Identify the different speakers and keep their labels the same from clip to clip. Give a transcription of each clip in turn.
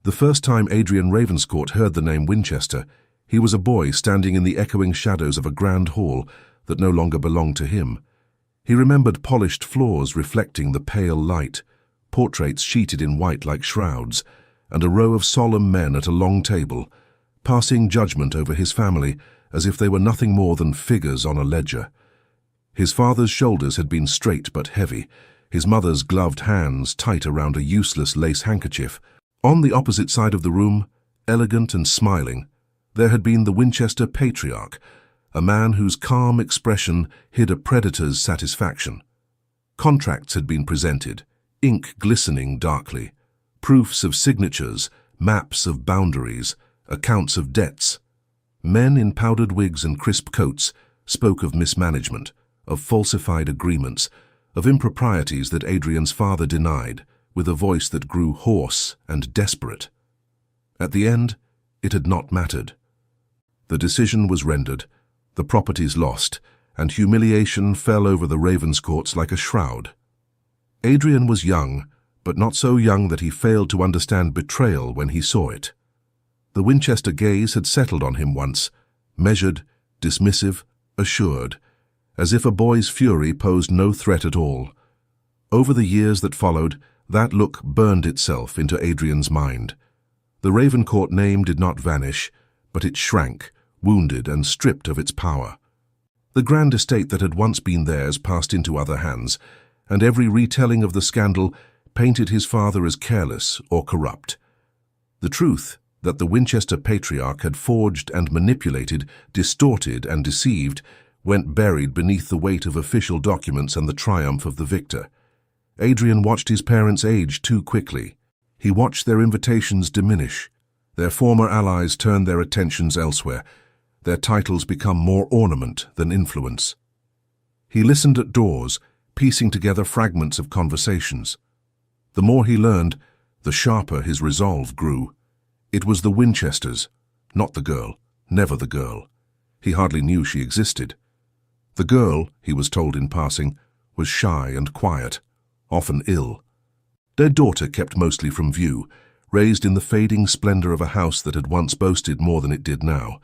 Speaker 1: The first time Adrian Ravenscourt heard the name Winchester, he was a boy standing in the echoing shadows of a grand hall that no longer belonged to him. He remembered polished floors reflecting the pale light, portraits sheeted in white like shrouds, and a row of solemn men at a long table, passing judgment over his family as if they were nothing more than figures on a ledger. His father's shoulders had been straight but heavy, his mother's gloved hands tight around a useless lace handkerchief. On the opposite side of the room, elegant and smiling, there had been the Winchester patriarch, a man whose calm expression hid a predator's satisfaction. Contracts had been presented, ink glistening darkly, proofs of signatures, maps of boundaries, accounts of debts. Men in powdered wigs and crisp coats spoke of mismanagement, of falsified agreements, of improprieties that Adrian's father denied, with a voice that grew hoarse and desperate. At the end, it had not mattered. The decision was rendered, the properties lost, and humiliation fell over the Ravenscourts like a shroud. Adrian was young, but not so young that he failed to understand betrayal when he saw it. The Winchester gaze had settled on him once, measured, dismissive, assured, as if a boy's fury posed no threat at all. Over the years that followed, that look burned itself into Adrian's mind. The Ravenscourt name did not vanish, but it shrank, wounded and stripped of its power. The grand estate that had once been theirs passed into other hands, and every retelling of the scandal painted his father as careless or corrupt. The truth that the Winchester patriarch had forged and manipulated, distorted and deceived, went buried beneath the weight of official documents and the triumph of the victor. Adrian watched his parents age too quickly. He watched their invitations diminish, their former allies turn their attentions elsewhere, their titles become more ornament than influence. He listened at doors, piecing together fragments of conversations. The more he learned, the sharper his resolve grew. It was the Winchesters, not the girl, never the girl. He hardly knew she existed. The girl, he was told in passing, was shy and quiet, often ill. Their daughter kept mostly from view, raised in the fading splendor of a house that had once boasted more than it did now.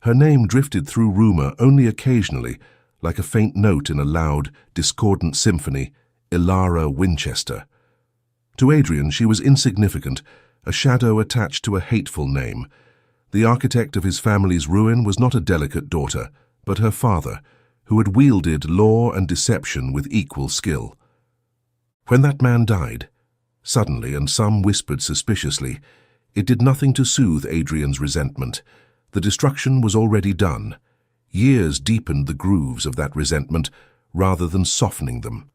Speaker 1: Her name drifted through rumor only occasionally, like a faint note in a loud, discordant symphony, Ilara Winchester. To Adrian she was insignificant, a shadow attached to a hateful name. The architect of his family's ruin was not a delicate daughter, but her father, who had wielded law and deception with equal skill. When that man died, suddenly, and some whispered suspiciously, it did nothing to soothe Adrian's resentment. The destruction was already done. Years deepened the grooves of that resentment rather than softening them.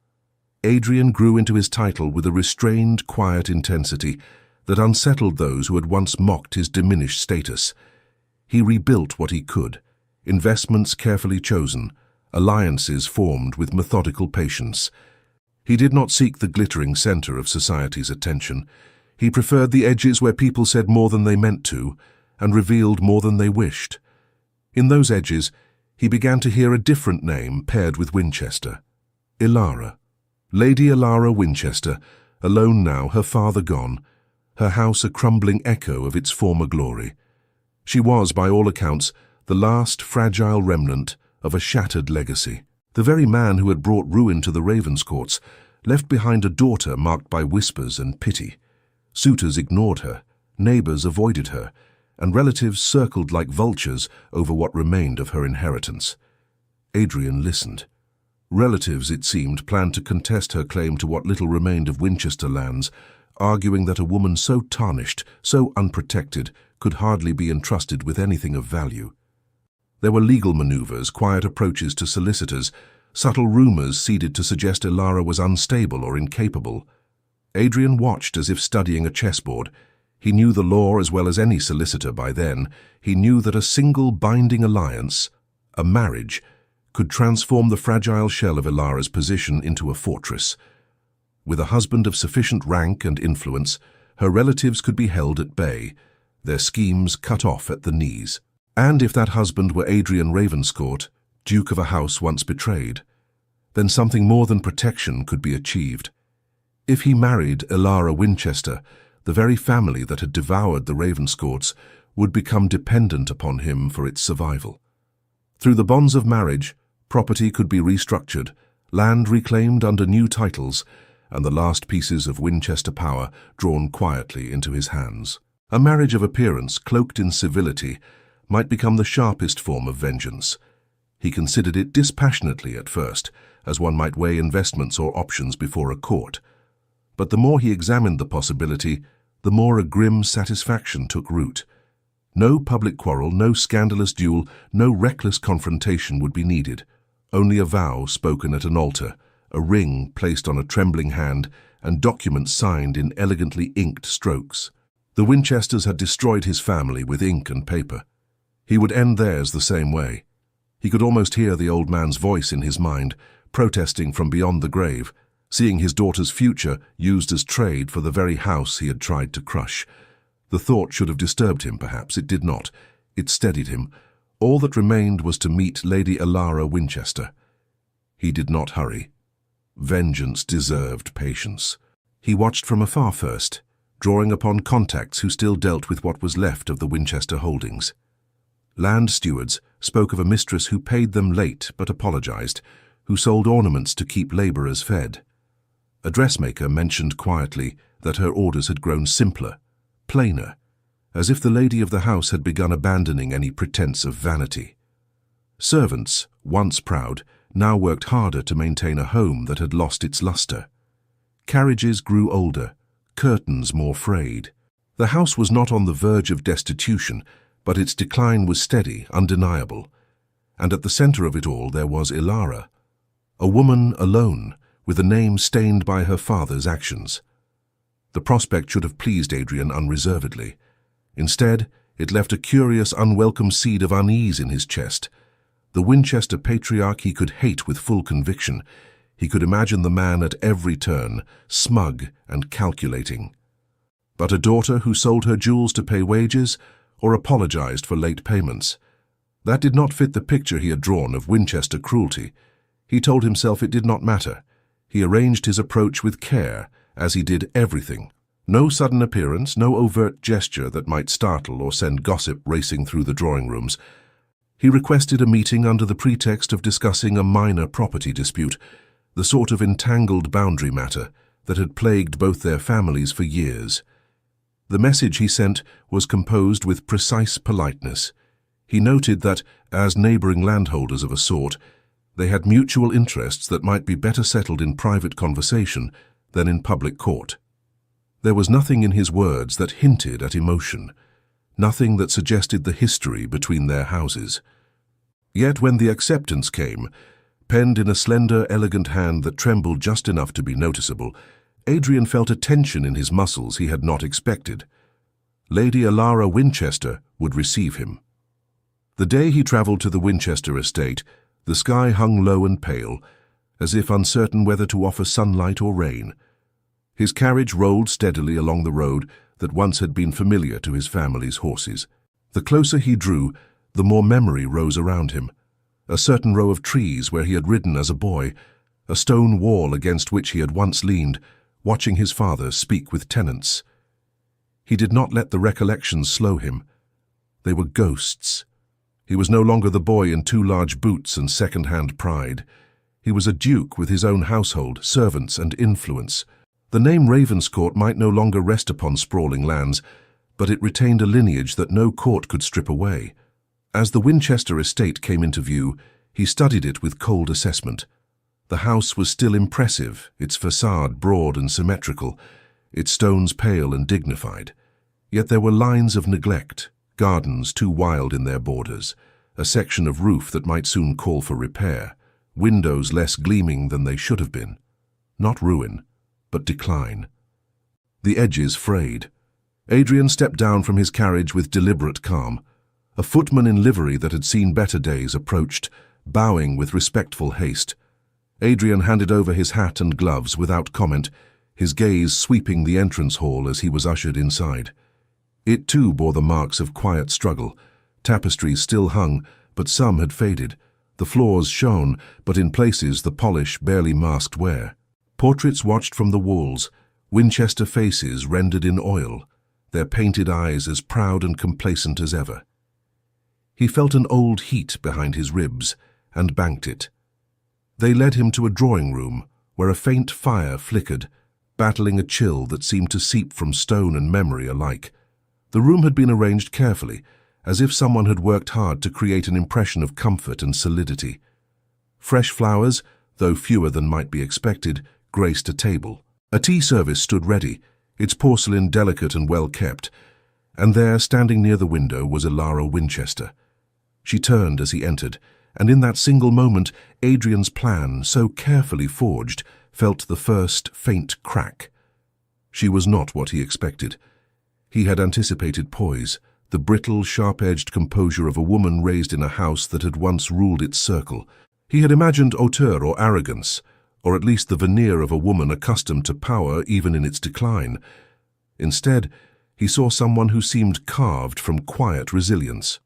Speaker 1: Adrian grew into his title with a restrained, quiet intensity that unsettled those who had once mocked his diminished status. He rebuilt what he could, investments carefully chosen, alliances formed with methodical patience. He did not seek the glittering center of society's attention. He preferred the edges where people said more than they meant to and revealed more than they wished. In those edges, he began to hear a different name paired with Winchester. Ilara. Lady Ilara Winchester, alone now, her father gone, her house a crumbling echo of its former glory. She was, by all accounts, the last fragile remnant of a shattered legacy. The very man who had brought ruin to the Ravenscourts left behind a daughter marked by whispers and pity. Suitors ignored her, neighbors avoided her, and relatives circled like vultures over what remained of her inheritance. Adrian listened. Relatives, it seemed, planned to contest her claim to what little remained of Winchester lands, arguing that a woman so tarnished, so unprotected, could hardly be entrusted with anything of value. There were legal maneuvers, quiet approaches to solicitors, subtle rumors seeded to suggest Ilara was unstable or incapable. Adrian watched as if studying a chessboard. He knew the law as well as any solicitor by then. He knew that a single binding alliance, a marriage, could transform the fragile shell of Ilara's position into a fortress. With a husband of sufficient rank and influence, her relatives could be held at bay, their schemes cut off at the knees. And if that husband were Adrian Ravenscourt, Duke of a house once betrayed, then something more than protection could be achieved. If he married Ilara Winchester, the very family that had devoured the Ravenscourts, would become dependent upon him for its survival. Through the bonds of marriage, property could be restructured, land reclaimed under new titles, and the last pieces of Winchester power drawn quietly into his hands. A marriage of appearance, cloaked in civility, might become the sharpest form of vengeance. He considered it dispassionately at first, as one might weigh investments or options before a court. But the more he examined the possibility, the more a grim satisfaction took root. No public quarrel, no scandalous duel, no reckless confrontation would be needed. Only a vow spoken at an altar, a ring placed on a trembling hand, and documents signed in elegantly inked strokes. The Winchesters had destroyed his family with ink and paper. He would end theirs the same way. He could almost hear the old man's voice in his mind, protesting from beyond the grave, seeing his daughter's future used as trade for the very house he had tried to crush. The thought should have disturbed him, perhaps. It did not. It steadied him. All that remained was to meet Lady Alara Winchester. He did not hurry. Vengeance deserved patience. He watched from afar first, drawing upon contacts who still dealt with what was left of the Winchester holdings. Land stewards spoke of a mistress who paid them late but apologized, who sold ornaments to keep laborers fed. A dressmaker mentioned quietly that her orders had grown simpler, plainer, as if the lady of the house had begun abandoning any pretense of vanity. Servants, once proud, now worked harder to maintain a home that had lost its luster. Carriages grew older, curtains more frayed. The house was not on the verge of destitution, but its decline was steady, undeniable. And at the center of it all there was Alara, a woman alone, with a name stained by her father's actions. The prospect should have pleased Adrian unreservedly. Instead, it left a curious, unwelcome seed of unease in his chest. The Winchester patriarch he could hate with full conviction. He could imagine the man at every turn, smug and calculating. But a daughter who sold her jewels to pay wages, or apologized for late payments. That did not fit the picture he had drawn of Winchester cruelty. He told himself it did not matter. He arranged his approach with care, as he did everything. No sudden appearance, no overt gesture that might startle or send gossip racing through the drawing rooms. He requested a meeting under the pretext of discussing a minor property dispute, the sort of entangled boundary matter that had plagued both their families for years. The message he sent was composed with precise politeness. He noted that, as neighboring landholders of a sort, they had mutual interests that might be better settled in private conversation than in public court. There was nothing in his words that hinted at emotion, nothing that suggested the history between their houses. Yet when the acceptance came, penned in a slender, elegant hand that trembled just enough to be noticeable, Adrian felt a tension in his muscles he had not expected. Lady Alara Winchester would receive him. The day he travelled to the Winchester estate, the sky hung low and pale, as if uncertain whether to offer sunlight or rain. His carriage rolled steadily along the road that once had been familiar to his family's horses. The closer he drew, the more memory rose around him. A certain row of trees where he had ridden as a boy, a stone wall against which he had once leaned, watching his father speak with tenants. He did not let the recollections slow him. They were ghosts. He was no longer the boy in 2 large boots and second-hand pride. He was a duke with his own household, servants, and influence. The name Ravenscourt might no longer rest upon sprawling lands, but it retained a lineage that no court could strip away. As the Winchester estate came into view, he studied it with cold assessment. The house was still impressive, its facade broad and symmetrical, its stones pale and dignified. Yet there were lines of neglect, gardens too wild in their borders, a section of roof that might soon call for repair, windows less gleaming than they should have been. Not ruin, but decline. The edges frayed. Adrian stepped down from his carriage with deliberate calm. A footman in livery that had seen better days approached, bowing with respectful haste. Adrian handed over his hat and gloves without comment, his gaze sweeping the entrance hall as he was ushered inside. It too bore the marks of quiet struggle. Tapestries still hung, but some had faded. The floors shone, but in places the polish barely masked wear. Portraits watched from the walls, Winchester faces rendered in oil, their painted eyes as proud and complacent as ever. He felt an old heat behind his ribs and banked it. They led him to a drawing room where a faint fire flickered, battling a chill that seemed to seep from stone and memory alike. The room had been arranged carefully, as if someone had worked hard to create an impression of comfort and solidity. Fresh flowers, though fewer than might be expected, graced a table. A tea service stood ready, its porcelain delicate and well kept, and there, standing near the window, was Elara Winchester. She turned as he entered, and in that single moment, Adrian's plan, so carefully forged, felt the first faint crack. She was not what he expected. He had anticipated poise, the brittle, sharp-edged composure of a woman raised in a house that had once ruled its circle. He had imagined hauteur or arrogance, or at least the veneer of a woman accustomed to power even in its decline. Instead, he saw someone who seemed carved from quiet resilience.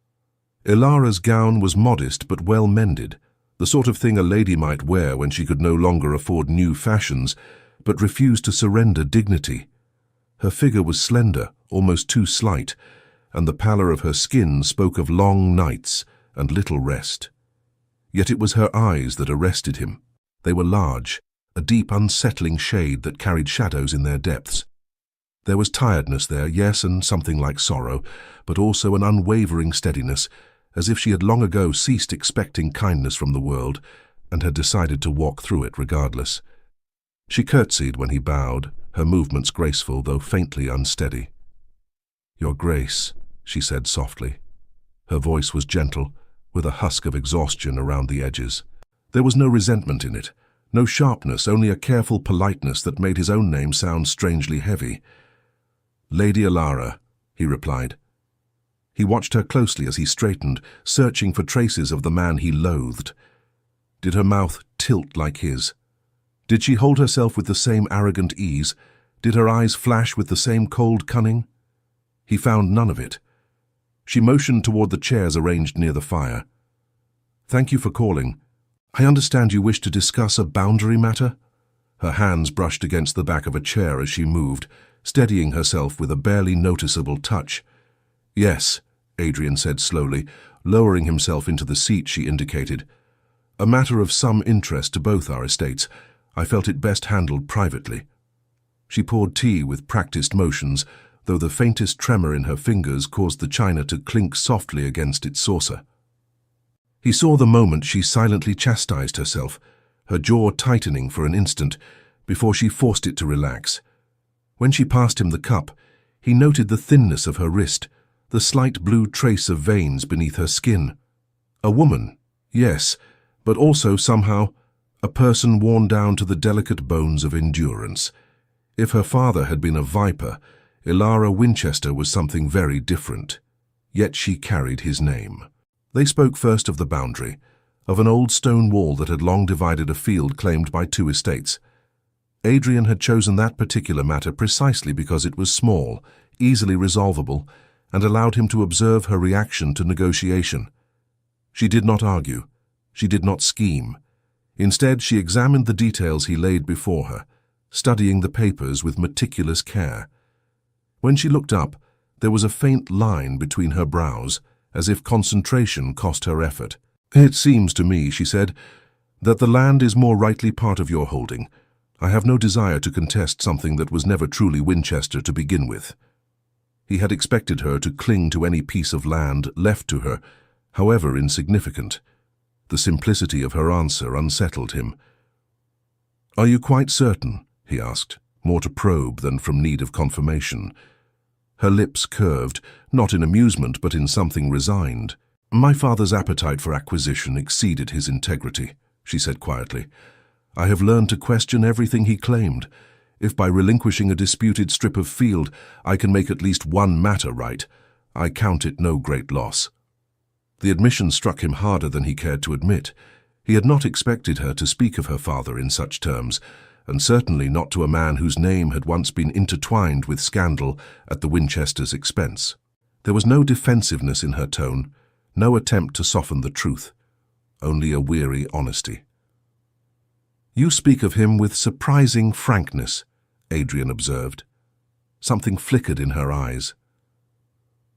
Speaker 1: Elara's gown was modest but well mended, the sort of thing a lady might wear when she could no longer afford new fashions, but refused to surrender dignity. Her figure was slender, almost too slight, and the pallor of her skin spoke of long nights and little rest. Yet it was her eyes that arrested him. They were large, a deep, unsettling shade that carried shadows in their depths. There was tiredness there, yes, and something like sorrow, but also an unwavering steadiness, as if she had long ago ceased expecting kindness from the world and had decided to walk through it regardless. She curtsied when he bowed, her movements graceful though faintly unsteady. "Your Grace," she said softly. Her voice was gentle, with a husk of exhaustion around the edges. There was no resentment in it, no sharpness, only a careful politeness that made his own name sound strangely heavy. "Lady Elara," he replied. He watched her closely as he straightened, searching for traces of the man he loathed. Did her mouth tilt like his? Did she hold herself with the same arrogant ease? Did her eyes flash with the same cold cunning? He found none of it. She motioned toward the chairs arranged near the fire. "Thank you for calling. I understand you wish to discuss a boundary matter?" Her hands brushed against the back of a chair as she moved, steadying herself with a barely noticeable touch. "Yes," Adrian said slowly, lowering himself into the seat she indicated. "A matter of some interest to both our estates. I felt it best handled privately." She poured tea with practiced motions, though the faintest tremor in her fingers caused the china to clink softly against its saucer. He saw the moment she silently chastised herself, her jaw tightening for an instant, before she forced it to relax. When she passed him the cup, he noted the thinness of her wrist, the slight blue trace of veins beneath her skin. A woman, yes, but also, somehow, a person worn down to the delicate bones of endurance. If her father had been a viper, Elara Winchester was something very different. Yet she carried his name. They spoke first of the boundary, of an old stone wall that had long divided a field claimed by two estates. Adrian had chosen that particular matter precisely because it was small, easily resolvable, and allowed him to observe her reaction to negotiation. She did not argue. She did not scheme. Instead, she examined the details he laid before her, studying the papers with meticulous care. When she looked up, there was a faint line between her brows, as if concentration cost her effort. "It seems to me," she said, "that the land is more rightly part of your holding. I have no desire to contest something that was never truly Winchester to begin with." He had expected her to cling to any piece of land left to her, however insignificant. The simplicity of her answer unsettled him. "Are you quite certain?" he asked, more to probe than from need of confirmation. Her lips curved, not in amusement but in something resigned. "My father's appetite for acquisition exceeded his integrity," she said quietly. "I have learned to question everything he claimed. If by relinquishing a disputed strip of field I can make at least one matter right, I count it no great loss." The admission struck him harder than he cared to admit. He had not expected her to speak of her father in such terms, and certainly not to a man whose name had once been intertwined with scandal at the Winchesters' expense. There was no defensiveness in her tone, no attempt to soften the truth, only a weary honesty. "You speak of him with surprising frankness," Adrian observed. Something flickered in her eyes.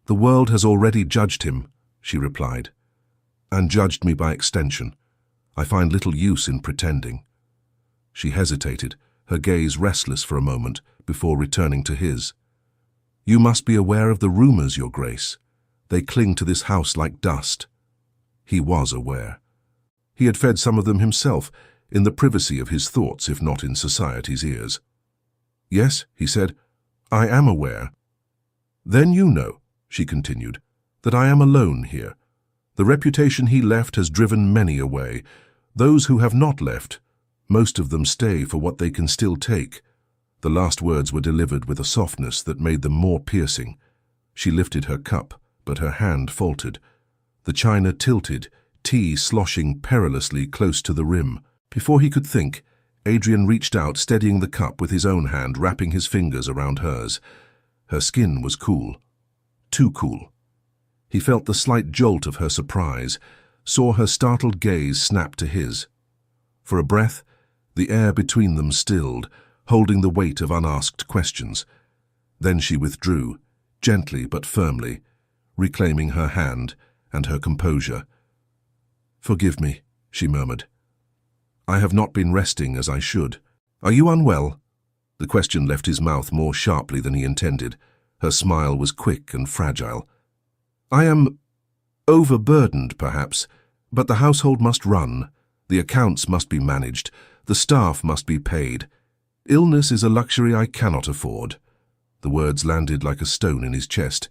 Speaker 1: "The world has already judged him," she replied, "and judged me by extension. I find little use in pretending." She hesitated, her gaze restless for a moment, before returning to his. "You must be aware of the rumors, Your Grace. They cling to this house like dust." He was aware. He had fed some of them himself, in the privacy of his thoughts, if not in society's ears. "Yes," he said, "I am aware." "Then you know," she continued, "that I am alone here. The reputation he left has driven many away. Those who have not left, most of them stay for what they can still take." The last words were delivered with a softness that made them more piercing. She lifted her cup, but her hand faltered. The china tilted, tea sloshing perilously close to the rim. Before he could think, Adrian reached out, steadying the cup with his own hand, wrapping his fingers around hers. Her skin was cool. Too cool. He felt the slight jolt of her surprise, saw her startled gaze snap to his. For a breath, the air between them stilled, holding the weight of unasked questions. Then she withdrew, gently but firmly, reclaiming her hand and her composure. "Forgive me," she murmured. "I have not been resting as I should. Are you unwell?" The question left his mouth more sharply than he intended. Her smile was quick and fragile. "I am overburdened, perhaps, but the household must run. The accounts must be managed. The staff must be paid. Illness is a luxury I cannot afford." The words landed like a stone in his chest.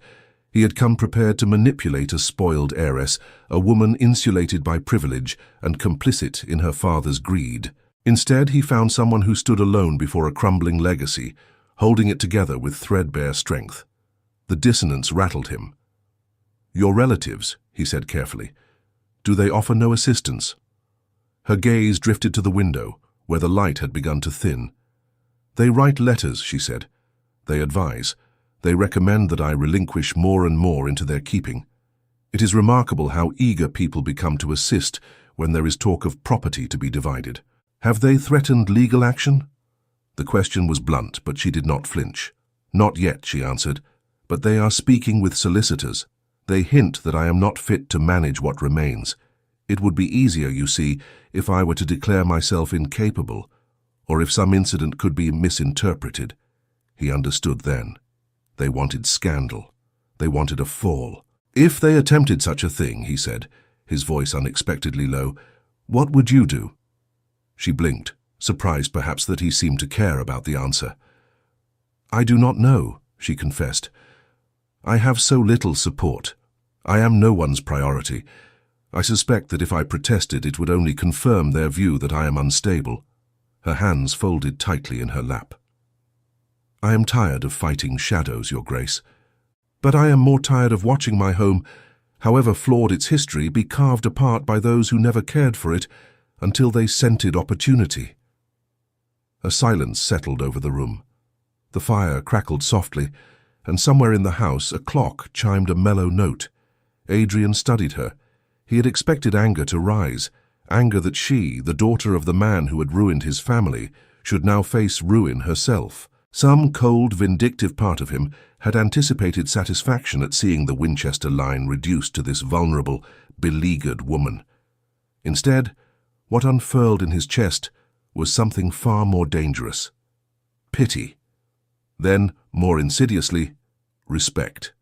Speaker 1: He had come prepared to manipulate a spoiled heiress, a woman insulated by privilege and complicit in her father's greed. Instead, he found someone who stood alone before a crumbling legacy, holding it together with threadbare strength. The dissonance rattled him. "Your relatives," he said carefully, "do they offer no assistance?" Her gaze drifted to the window, where the light had begun to thin. "They write letters," she said. "They advise. They recommend that I relinquish more and more into their keeping. It is remarkable how eager people become to assist when there is talk of property to be divided. Have they threatened legal action?" The question was blunt, but she did not flinch. "Not yet," she answered, "but they are speaking with solicitors. They hint that I am not fit to manage what remains. It would be easier, you see, if I were to declare myself incapable, or if some incident could be misinterpreted." He understood then. They wanted scandal. They wanted a fall. "If they attempted such a thing," he said, his voice unexpectedly low, "what would you do?" She blinked, surprised perhaps that he seemed to care about the answer. "I do not know," she confessed. "I have so little support. I am no one's priority. I suspect that if I protested, it would only confirm their view that I am unstable." Her hands folded tightly in her lap. "I am tired of fighting shadows, Your Grace. But I am more tired of watching my home, however flawed its history, be carved apart by those who never cared for it until they scented opportunity." A silence settled over the room. The fire crackled softly, and somewhere in the house a clock chimed a mellow note. Adrian studied her. He had expected anger to rise, anger that she, the daughter of the man who had ruined his family, should now face ruin herself. Some cold, vindictive part of him had anticipated satisfaction at seeing the Winchester line reduced to this vulnerable, beleaguered woman. Instead, what unfurled in his chest was something far more dangerous. Pity. Then, more insidiously, respect.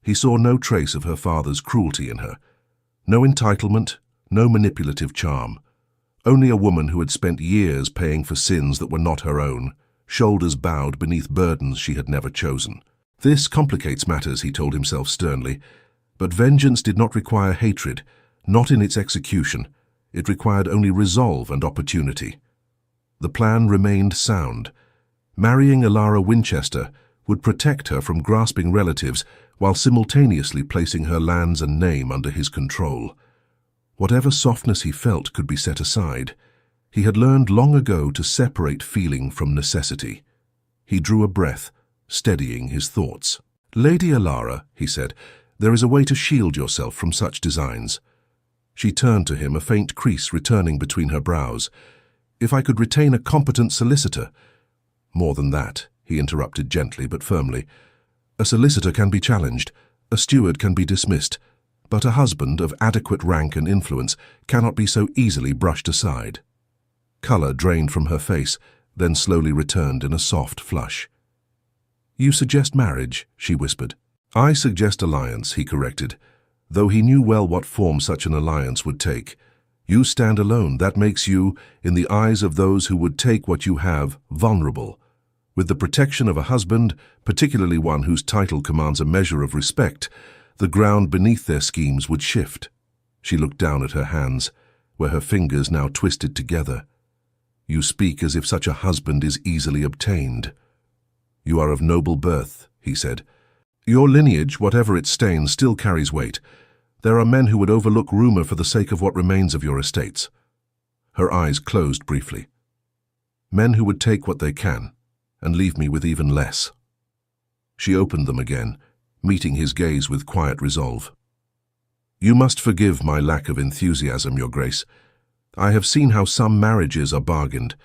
Speaker 1: He saw no trace of her father's cruelty in her. No entitlement, no manipulative charm. Only a woman who had spent years paying for sins that were not her own, shoulders bowed beneath burdens she had never chosen. This complicates matters, he told himself sternly, but vengeance did not require hatred, not in its execution. It required only resolve and opportunity. The plan remained sound. Marrying Alara Winchester would protect her from grasping relatives while simultaneously placing her lands and name under his control. Whatever softness he felt could be set aside. He had learned long ago to separate feeling from necessity. He drew a breath, steadying his thoughts. "Lady Alara," he said, "there is a way to shield yourself from such designs." She turned to him, a faint crease returning between her brows. "If I could retain a competent solicitor." More than that, he interrupted gently but firmly. A solicitor can be challenged, a steward can be dismissed, but a husband of adequate rank and influence cannot be so easily brushed aside. Colour drained from her face, then slowly returned in a soft flush. "You suggest marriage," she whispered. "I suggest alliance," he corrected, though he knew well what form such an alliance would take. "You stand alone. That makes you, in the eyes of those who would take what you have, vulnerable. With the protection of a husband, particularly one whose title commands a measure of respect, the ground beneath their schemes would shift." She looked down at her hands, where her fingers now twisted together. "You speak as if such a husband is easily obtained." "You are of noble birth," he said. "Your lineage, whatever its stains, still carries weight. There are men who would overlook rumor for the sake of what remains of your estates." Her eyes closed briefly. "Men who would take what they can, and leave me with even less." She opened them again, meeting his gaze with quiet resolve. "You must forgive my lack of enthusiasm, Your Grace. I have seen how some marriages are bargained.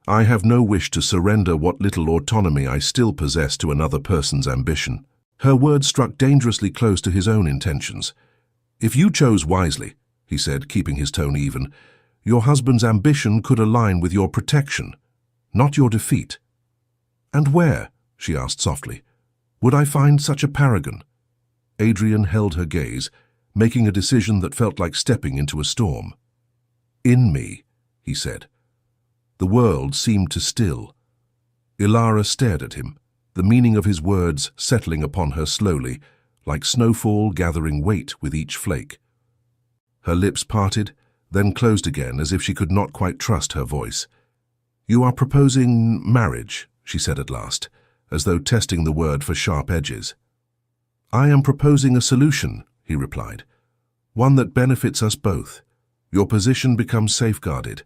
Speaker 1: I have no wish to surrender what little autonomy I still possess to another person's ambition." Her words struck dangerously close to his own intentions. "If you chose wisely," he said, keeping his tone even, "your husband's ambition could align with your protection, not your defeat." "And where," she asked softly, "would I find such a paragon?" Adrian held her gaze, making a decision that felt like stepping into a storm. "In me," he said. The world seemed to still. Ilara stared at him, the meaning of his words settling upon her slowly, like snowfall gathering weight with each flake. Her lips parted, then closed again as if she could not quite trust her voice. "You are proposing marriage," she said at last, as though testing the word for sharp edges. "I am proposing a solution," he replied, "one that benefits us both. Your position becomes safeguarded.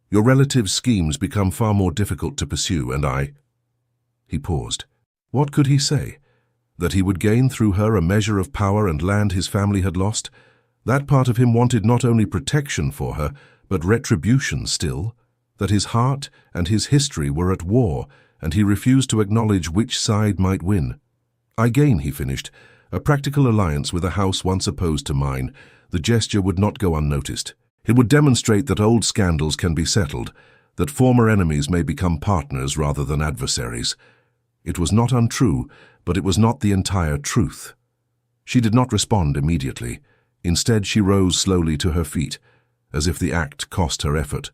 Speaker 1: Your relatives' schemes become far more difficult to pursue, and I—" He paused. What could he say? That he would gain through her a measure of power and land his family had lost? That part of him wanted not only protection for her, but retribution still. That his heart and his history were at war, and he refused to acknowledge which side might win. "I gain," he finished, "a practical alliance with a house once opposed to mine. The gesture would not go unnoticed. It would demonstrate that old scandals can be settled, that former enemies may become partners rather than adversaries." It was not untrue, but it was not the entire truth. She did not respond immediately. Instead, she rose slowly to her feet, as if the act cost her effort.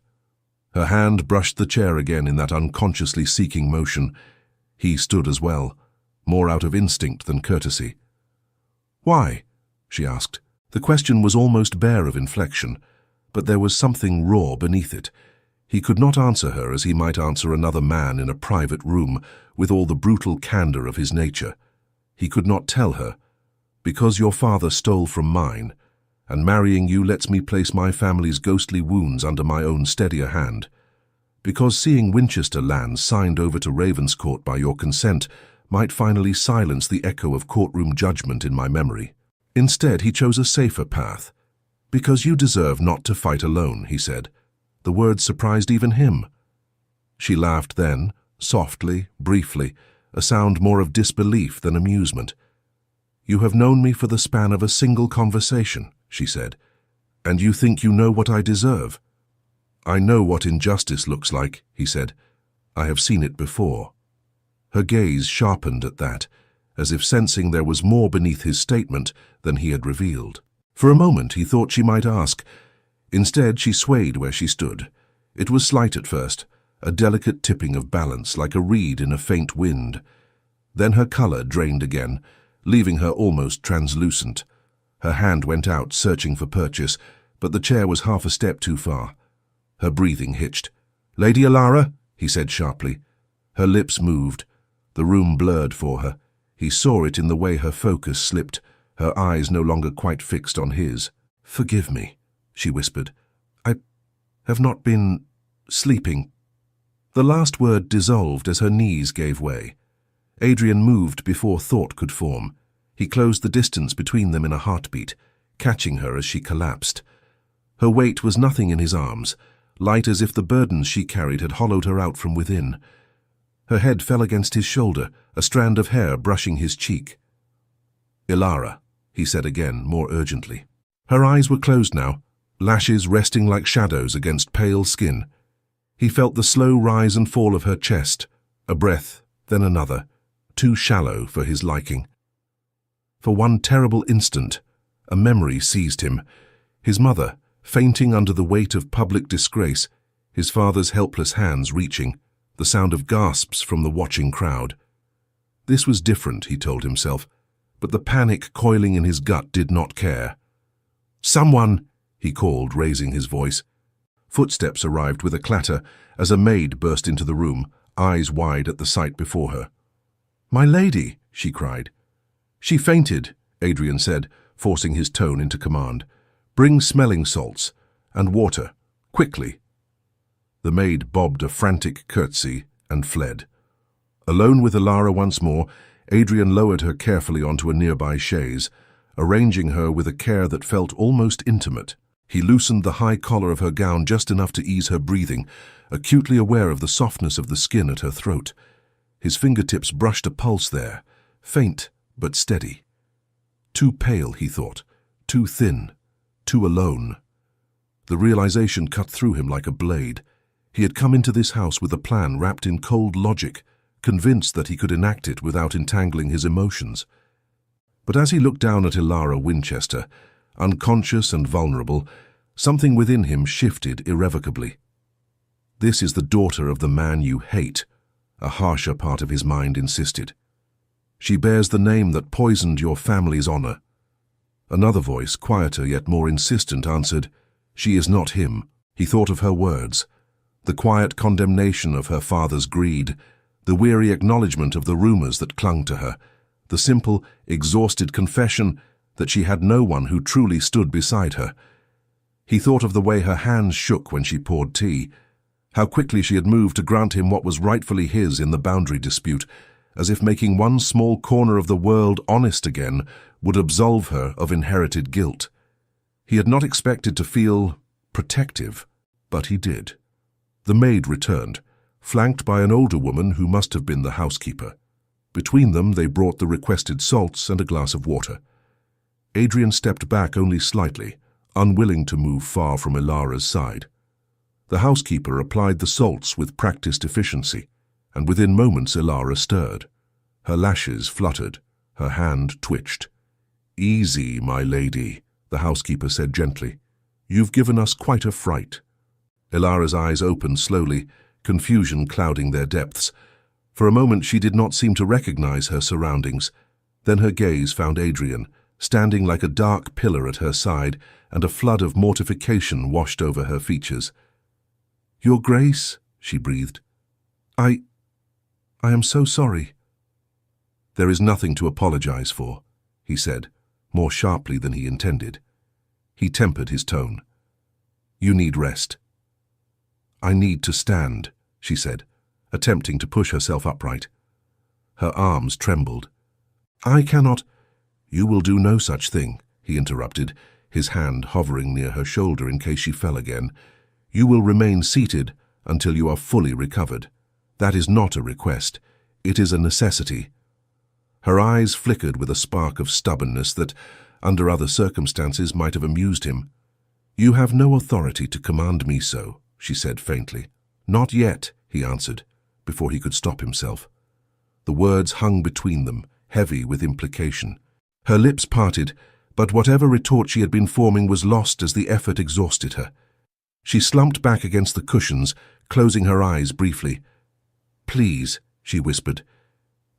Speaker 1: Her hand brushed the chair again in that unconsciously seeking motion. He stood as well, more out of instinct than courtesy. "Why?" she asked. The question was almost bare of inflection, but there was something raw beneath it. He could not answer her as he might answer another man in a private room, with all the brutal candor of his nature. He could not tell her, "Because your father stole from mine, and marrying you lets me place my family's ghostly wounds under my own steadier hand. Because seeing Winchester lands signed over to Ravenscourt by your consent might finally silence the echo of courtroom judgment in my memory." Instead, he chose a safer path. "Because you deserve not to fight alone," he said. The words surprised even him. She laughed then, softly, briefly, a sound more of disbelief than amusement. "You have known me for the span of a single conversation," she said, "and you think you know what I deserve." "I know what injustice looks like," he said. "I have seen it before." Her gaze sharpened at that, as if sensing there was more beneath his statement than he had revealed. For a moment he thought she might ask. Instead, she swayed where she stood. It was slight at first, a delicate tipping of balance, like a reed in a faint wind. Then her color drained again, leaving her almost translucent. Her hand went out, searching for purchase, but the chair was half a step too far. Her breathing hitched. "Lady Ilara," he said sharply. Her lips moved. The room blurred for her. He saw it in the way her focus slipped, her eyes no longer quite fixed on his. "Forgive me," she whispered. "I have not been sleeping." The last word dissolved as her knees gave way. Adrian moved before thought could form. He closed the distance between them in a heartbeat, catching her as she collapsed. Her weight was nothing in his arms, light as if the burdens she carried had hollowed her out from within. Her head fell against his shoulder, a strand of hair brushing his cheek. "Ilara," he said again, more urgently. Her eyes were closed now, lashes resting like shadows against pale skin. He felt the slow rise and fall of her chest, a breath, then another, too shallow for his liking. For one terrible instant, a memory seized him. His mother, fainting under the weight of public disgrace, his father's helpless hands reaching, the sound of gasps from the watching crowd. This was different, he told himself, but the panic coiling in his gut did not care. "Someone!" he called, raising his voice. Footsteps arrived with a clatter as a maid burst into the room, eyes wide at the sight before her. "My lady!" she cried. "She fainted," Adrian said, forcing his tone into command. "Bring smelling salts and water, quickly." The maid bobbed a frantic curtsy and fled. Alone with Ilara once more, Adrian lowered her carefully onto a nearby chaise, arranging her with a care that felt almost intimate. He loosened the high collar of her gown just enough to ease her breathing, acutely aware of the softness of the skin at her throat. His fingertips brushed a pulse there, faint but steady. Too pale, he thought, too thin, too alone. The realization cut through him like a blade. He had come into this house with a plan wrapped in cold logic, convinced that he could enact it without entangling his emotions. But as he looked down at Ilara Winchester, unconscious and vulnerable, something within him shifted irrevocably. "This is the daughter of the man you hate," a harsher part of his mind insisted. "She bears the name that poisoned your family's honor." Another voice, quieter yet more insistent, answered, "She is not him." He thought of her words, the quiet condemnation of her father's greed, the weary acknowledgement of the rumors that clung to her, the simple, exhausted confession that she had no one who truly stood beside her. He thought of the way her hands shook when she poured tea, how quickly she had moved to grant him what was rightfully his in the boundary dispute, as if making one small corner of the world honest again would absolve her of inherited guilt. He had not expected to feel protective, but he did. The maid returned, flanked by an older woman who must have been the housekeeper. Between them they brought the requested salts and a glass of water. Adrian stepped back only slightly, unwilling to move far from Ilara's side. The housekeeper applied the salts with practiced efficiency, and within moments Ilara stirred. Her lashes fluttered, her hand twitched. "Easy, my lady," the housekeeper said gently. "You've given us quite a fright." Ilara's eyes opened slowly, confusion clouding their depths. For a moment she did not seem to recognize her surroundings. Then her gaze found Adrian, standing like a dark pillar at her side, and a flood of mortification washed over her features. "Your Grace," she breathed. I am so sorry." "There is nothing to apologize for," he said, more sharply than he intended. He tempered his tone. "You need rest." "I need to stand," she said, attempting to push herself upright. Her arms trembled. "I cannot—" "You will do no such thing," he interrupted, his hand hovering near her shoulder in case she fell again. "You will remain seated until you are fully recovered. That is not a request. It is a necessity." Her eyes flickered with a spark of stubbornness that, under other circumstances, might have amused him. "You have no authority to command me so," she said faintly. "Not yet," he answered, before he could stop himself. The words hung between them, heavy with implication. Her lips parted, but whatever retort she had been forming was lost as the effort exhausted her. She slumped back against the cushions, closing her eyes briefly. "Please," she whispered,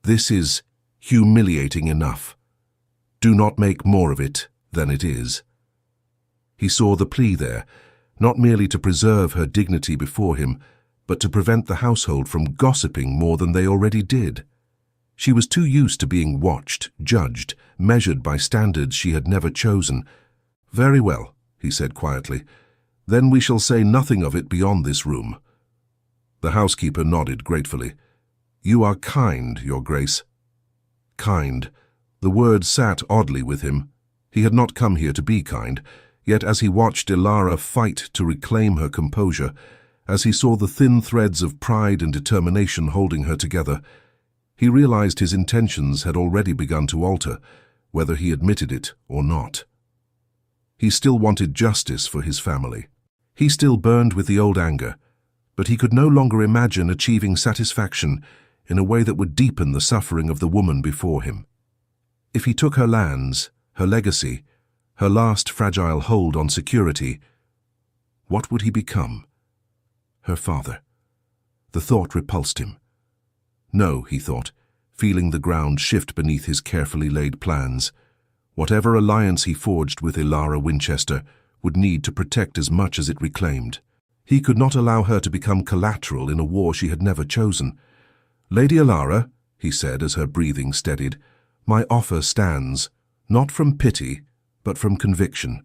Speaker 1: "this is humiliating enough. Do not make more of it than it is." He saw the plea there, not merely to preserve her dignity before him, but to prevent the household from gossiping more than they already did. She was too used to being watched, judged, measured by standards she had never chosen. "Very well," he said quietly. "Then we shall say nothing of it beyond this room." The housekeeper nodded gratefully. "You are kind, Your Grace." Kind. The word sat oddly with him. He had not come here to be kind, yet as he watched Ilara fight to reclaim her composure, As he saw the thin threads of pride and determination holding her together, he realized his intentions had already begun to alter, whether he admitted it or not. He still wanted justice for his family. He still burned with the old anger, but he could no longer imagine achieving satisfaction in a way that would deepen the suffering of the woman before him. If he took her lands, her legacy, her last fragile hold on security, what would he become? Her father. The thought repulsed him. No, he thought, feeling the ground shift beneath his carefully laid plans. Whatever alliance he forged with Elara Winchester would need to protect as much as it reclaimed. He could not allow her to become collateral in a war she had never chosen. "Lady Elara," he said as her breathing steadied, "my offer stands, not from pity, but from conviction."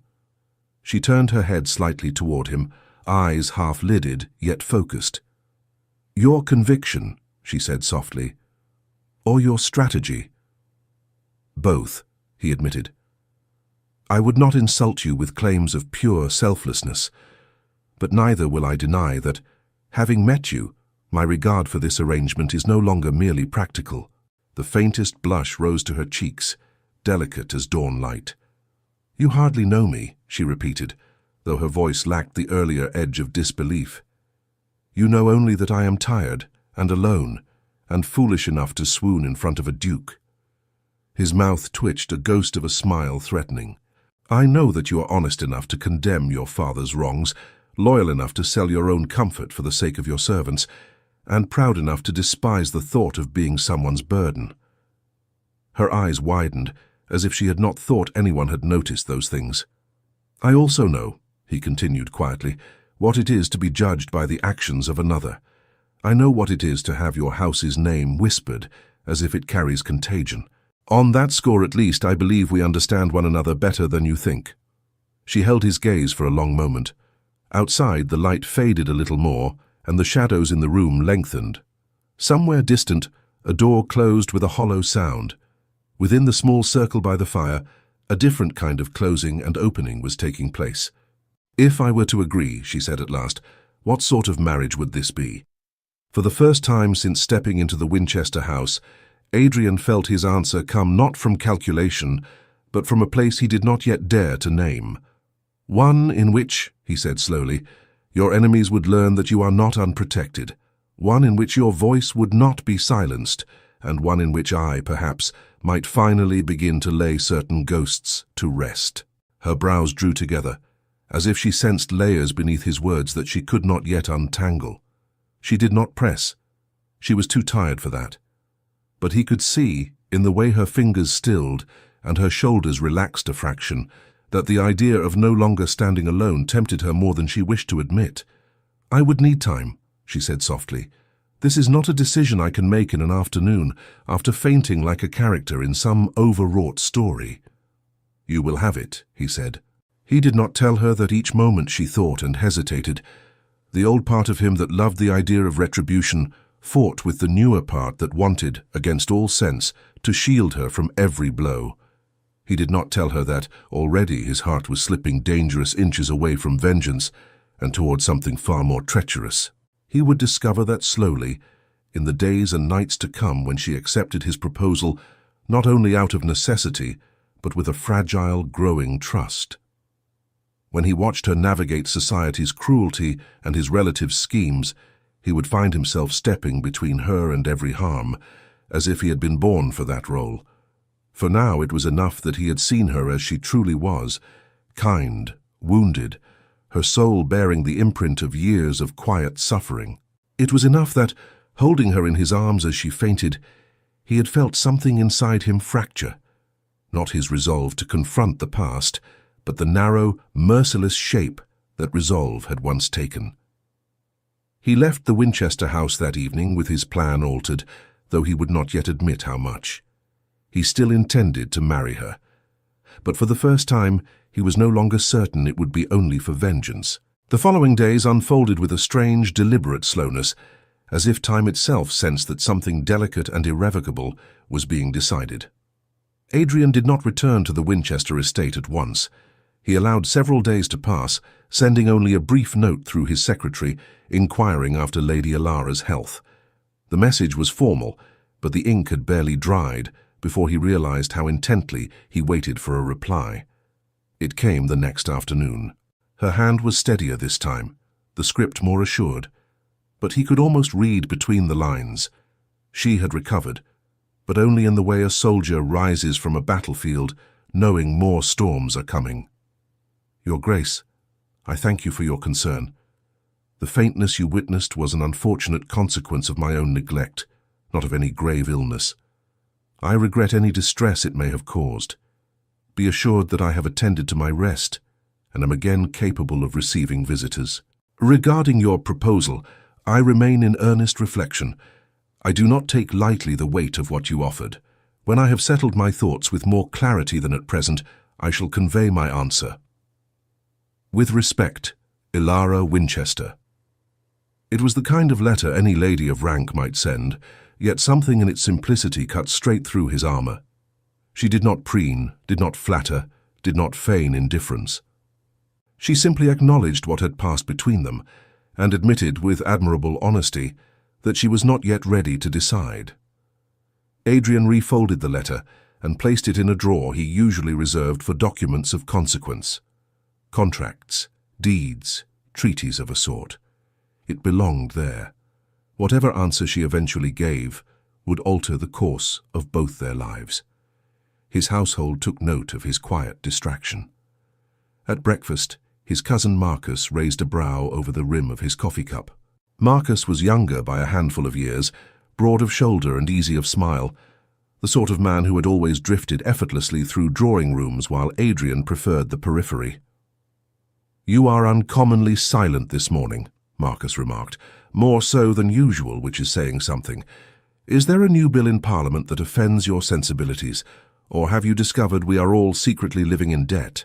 Speaker 1: She turned her head slightly toward him, eyes half-lidded, yet focused. "Your conviction," she said softly, "or your strategy?" "Both," he admitted. "I would not insult you with claims of pure selflessness, but neither will I deny that, having met you, my regard for this arrangement is no longer merely practical." The faintest blush rose to her cheeks, delicate as dawn light. "You hardly know me," she repeated, though her voice lacked the earlier edge of disbelief. "You know only that I am tired and alone and foolish enough to swoon in front of a duke." His mouth twitched, a ghost of a smile threatening. "I know that you are honest enough to condemn your father's wrongs, loyal enough to sell your own comfort for the sake of your servants, and proud enough to despise the thought of being someone's burden." Her eyes widened, as if she had not thought anyone had noticed those things. "I also know," he continued quietly, "what it is to be judged by the actions of another. I know what it is to have your house's name whispered, as if it carries contagion. On that score at least, I believe we understand one another better than you think." She held his gaze for a long moment. Outside, the light faded a little more, and the shadows in the room lengthened. Somewhere distant, a door closed with a hollow sound. Within the small circle by the fire, a different kind of closing and opening was taking place. "If I were to agree," she said at last, "what sort of marriage would this be?" For the first time since stepping into the Winchester house, Adrian felt his answer come not from calculation, but from a place he did not yet dare to name. "One in which," he said slowly, "your enemies would learn that you are not unprotected. One in which your voice would not be silenced, and one in which I, perhaps, might finally begin to lay certain ghosts to rest." Her brows drew together, as if she sensed layers beneath his words that she could not yet untangle. She did not press. She was too tired for that. But he could see, in the way her fingers stilled and her shoulders relaxed a fraction, that the idea of no longer standing alone tempted her more than she wished to admit. "I would need time," she said softly. "This is not a decision I can make in an afternoon, after fainting like a character in some overwrought story." "You will have it," he said. He did not tell her that each moment she thought and hesitated. The old part of him that loved the idea of retribution fought with the newer part that wanted, against all sense, to shield her from every blow. He did not tell her that already his heart was slipping dangerous inches away from vengeance and toward something far more treacherous. He would discover that slowly, in the days and nights to come when she accepted his proposal, not only out of necessity, but with a fragile, growing trust. When he watched her navigate society's cruelty and his relatives' schemes, he would find himself stepping between her and every harm, as if he had been born for that role. For now it was enough that he had seen her as she truly was, kind, wounded, her soul bearing the imprint of years of quiet suffering. It was enough that, holding her in his arms as she fainted, he had felt something inside him fracture, not his resolve to confront the past, but the narrow, merciless shape that resolve had once taken. He left the Winchester house that evening with his plan altered, though he would not yet admit how much. He still intended to marry her, but for the first time he was no longer certain it would be only for vengeance. The following days unfolded with a strange, deliberate slowness, as if time itself sensed that something delicate and irrevocable was being decided. Adrian did not return to the Winchester estate at once. He allowed several days to pass, sending only a brief note through his secretary, inquiring after Lady Alara's health. The message was formal, but the ink had barely dried before he realized how intently he waited for a reply. It came the next afternoon. Her hand was steadier this time, the script more assured, but he could almost read between the lines. She had recovered, but only in the way a soldier rises from a battlefield, knowing more storms are coming. Your Grace, I thank you for your concern. The faintness you witnessed was an unfortunate consequence of my own neglect, not of any grave illness. I regret any distress it may have caused. Be assured that I have attended to my rest, and am again capable of receiving visitors. Regarding your proposal, I remain in earnest reflection. I do not take lightly the weight of what you offered. When I have settled my thoughts with more clarity than at present, I shall convey my answer. With respect, Elara Winchester. It was the kind of letter any lady of rank might send, yet something in its simplicity cut straight through his armor. She did not preen, did not flatter, did not feign indifference. She simply acknowledged what had passed between them, and admitted with admirable honesty that she was not yet ready to decide. Adrian refolded the letter and placed it in a drawer he usually reserved for documents of consequence. Contracts, deeds, treaties of a sort. It belonged there. Whatever answer she eventually gave would alter the course of both their lives. His household took note of his quiet distraction. At breakfast, his cousin Marcus raised a brow over the rim of his coffee cup. Marcus was younger by a handful of years, broad of shoulder and easy of smile, the sort of man who had always drifted effortlessly through drawing rooms while Adrian preferred the periphery. "You are uncommonly silent this morning," Marcus remarked, "more so than usual, which is saying something. Is there a new bill in Parliament that offends your sensibilities, or have you discovered we are all secretly living in debt?"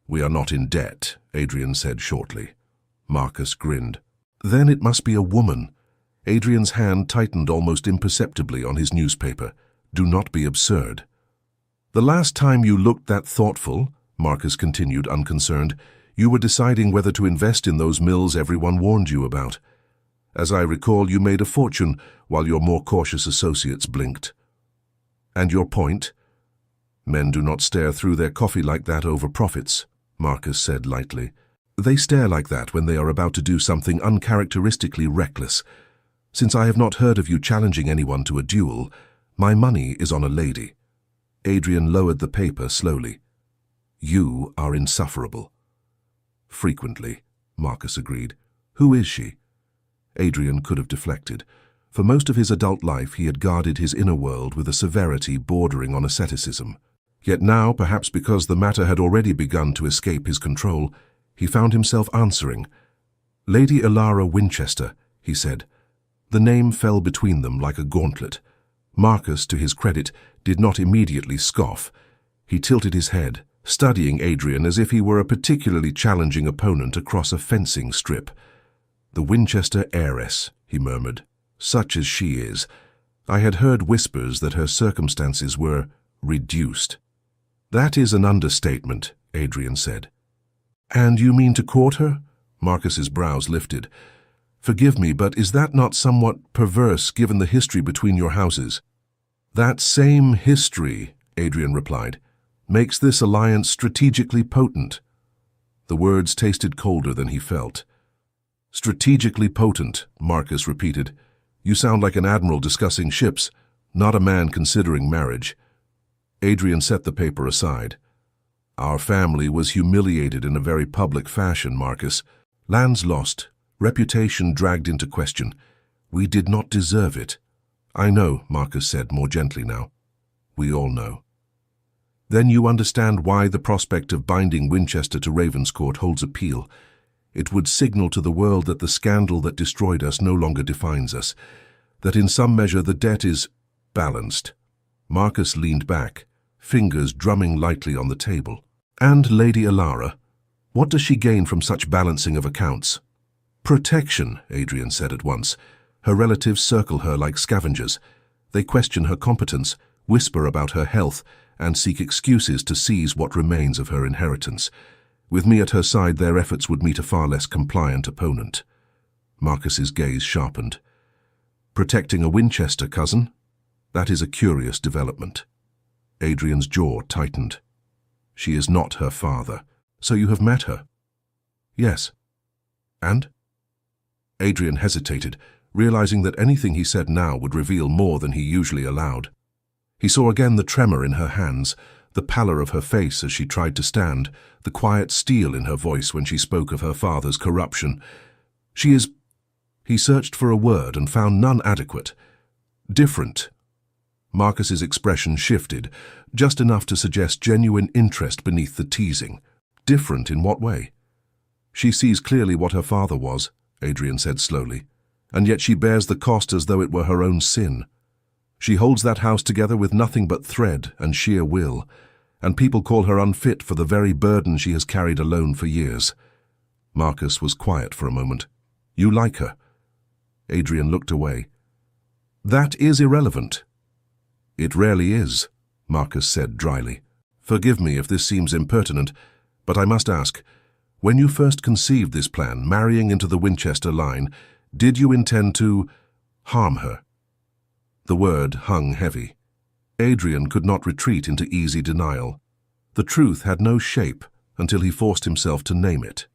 Speaker 1: "We are not in debt," Adrian said shortly. Marcus grinned. "Then it must be a woman." Adrian's hand tightened almost imperceptibly on his newspaper. "Do not be absurd." "The last time you looked that thoughtful," Marcus continued unconcerned, "you were deciding whether to invest in those mills everyone warned you about. As I recall, you made a fortune while your more cautious associates blinked." "And your point?" "Men do not stare through their coffee like that over profits," Marcus said lightly. "They stare like that when they are about to do something uncharacteristically reckless. Since I have not heard of you challenging anyone to a duel, my money is on a lady." Adrian lowered the paper slowly. "You are insufferable." "Frequently," Marcus agreed. "Who is she?" Adrian could have deflected. For most of his adult life he had guarded his inner world with a severity bordering on asceticism. Yet now, perhaps because the matter had already begun to escape his control, he found himself answering. "Lady Elara Winchester," he said. The name fell between them like a gauntlet. Marcus, to his credit, did not immediately scoff. He tilted his head, studying Adrian as if he were a particularly challenging opponent across a fencing strip. "The Winchester heiress," he murmured. "Such as she is. I had heard whispers that her circumstances were reduced." "That is an understatement," Adrian said. "And you mean to court her?" Marcus's brows lifted. "Forgive me, but is that not somewhat perverse given the history between your houses?" "That same history," Adrian replied, "makes this alliance strategically potent." The words tasted colder than he felt. "Strategically potent," Marcus repeated. "You sound like an admiral discussing ships, not a man considering marriage." Adrian set the paper aside. "Our family was humiliated in a very public fashion, Marcus. Lands lost, reputation dragged into question. We did not deserve it." "I know," Marcus said more gently now. "We all know." "Then you understand why the prospect of binding Winchester to Ravenscourt holds appeal. It would signal to the world that the scandal that destroyed us no longer defines us, that in some measure the debt is balanced." Marcus leaned back, fingers drumming lightly on the table. "And Lady Elara, what does she gain from such balancing of accounts?" "Protection," Adrian said at once. "Her relatives circle her like scavengers. They question her competence, whisper about her health, and seek excuses to seize what remains of her inheritance. With me at her side, their efforts would meet a far less compliant opponent. Marcus's gaze sharpened. Protecting a Winchester cousin? That is a curious development. Adrian's jaw tightened. She is not her father. So you have met her? Yes. And? Adrian hesitated, realizing that anything he said now would reveal more than he usually allowed. He saw again the tremor in her hands, the pallor of her face as she tried to stand, the quiet steel in her voice when she spoke of her father's corruption. She is... He searched for a word and found none adequate. Different. Marcus's expression shifted, just enough to suggest genuine interest beneath the teasing. Different in what way? She sees clearly what her father was, Adrian said slowly, and yet she bears the cost as though it were her own sin. She holds that house together with nothing but thread and sheer will, and people call her unfit for the very burden she has carried alone for years. Marcus was quiet for a moment. You like her? Adrian looked away. That is irrelevant. It rarely is, Marcus said dryly. Forgive me if this seems impertinent, but I must ask, when you first conceived this plan, marrying into the Winchester line, did you intend to harm her? The word hung heavy. Adrian could not retreat into easy denial. The truth had no shape until he forced himself to name it.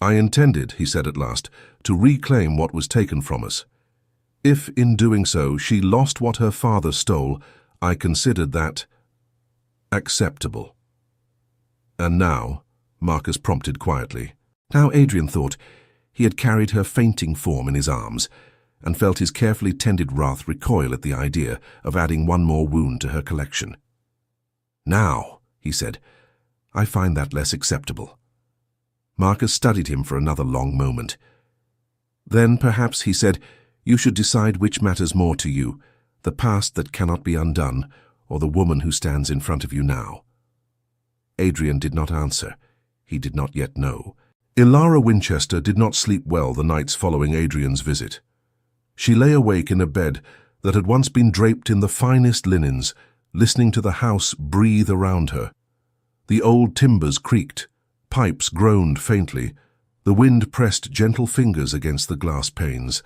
Speaker 1: I intended, he said at last, to reclaim what was taken from us. If, in doing so, she lost what her father stole, I considered that acceptable. And now, Marcus prompted quietly. Now Adrian thought he had carried her fainting form in his arms, and felt his carefully tended wrath recoil at the idea of adding one more wound to her collection. Now, he said, I find that less acceptable. Marcus studied him for another long moment. Then, perhaps, he said, you should decide which matters more to you, the past that cannot be undone, or the woman who stands in front of you now. Adrian did not answer. He did not yet know. Ilara Winchester did not sleep well the nights following Adrian's visit. She lay awake in a bed that had once been draped in the finest linens, listening to the house breathe around her. The old timbers creaked, pipes groaned faintly, the wind pressed gentle fingers against the glass panes.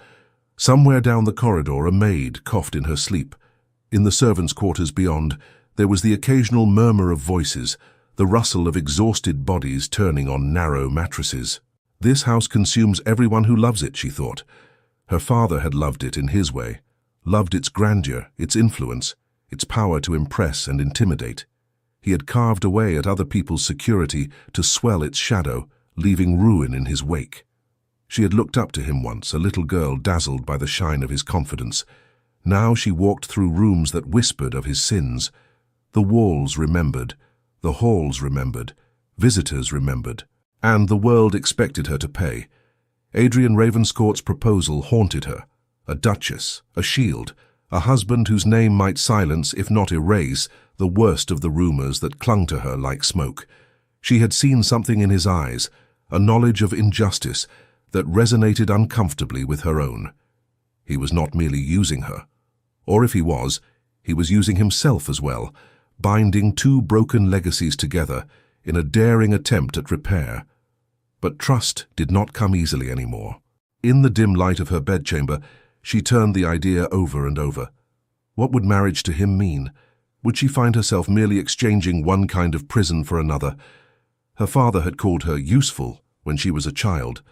Speaker 1: Somewhere down the corridor a maid coughed in her sleep. In the servants' quarters beyond, there was the occasional murmur of voices, the rustle of exhausted bodies turning on narrow mattresses. This house consumes everyone who loves it, she thought. Her father had loved it in his way, loved its grandeur, its influence, its power to impress and intimidate. He had carved away at other people's security to swell its shadow, leaving ruin in his wake. She had looked up to him once, a little girl dazzled by the shine of his confidence. Now she walked through rooms that whispered of his sins. The walls remembered, the halls remembered, visitors remembered, and the world expected her to pay. Adrian Ravenscourt's proposal haunted her. A duchess, a shield, a husband whose name might silence, if not erase, the worst of the rumors that clung to her like smoke. She had seen something in his eyes, a knowledge of injustice, that resonated uncomfortably with her own. He was not merely using her. Or if he was using himself as well, binding two broken legacies together in a daring attempt at repair. But trust did not come easily anymore. In the dim light of her bedchamber, she turned the idea over and over. What would marriage to him mean? Would she find herself merely exchanging one kind of prison for another? Her father had called her useful when she was a child.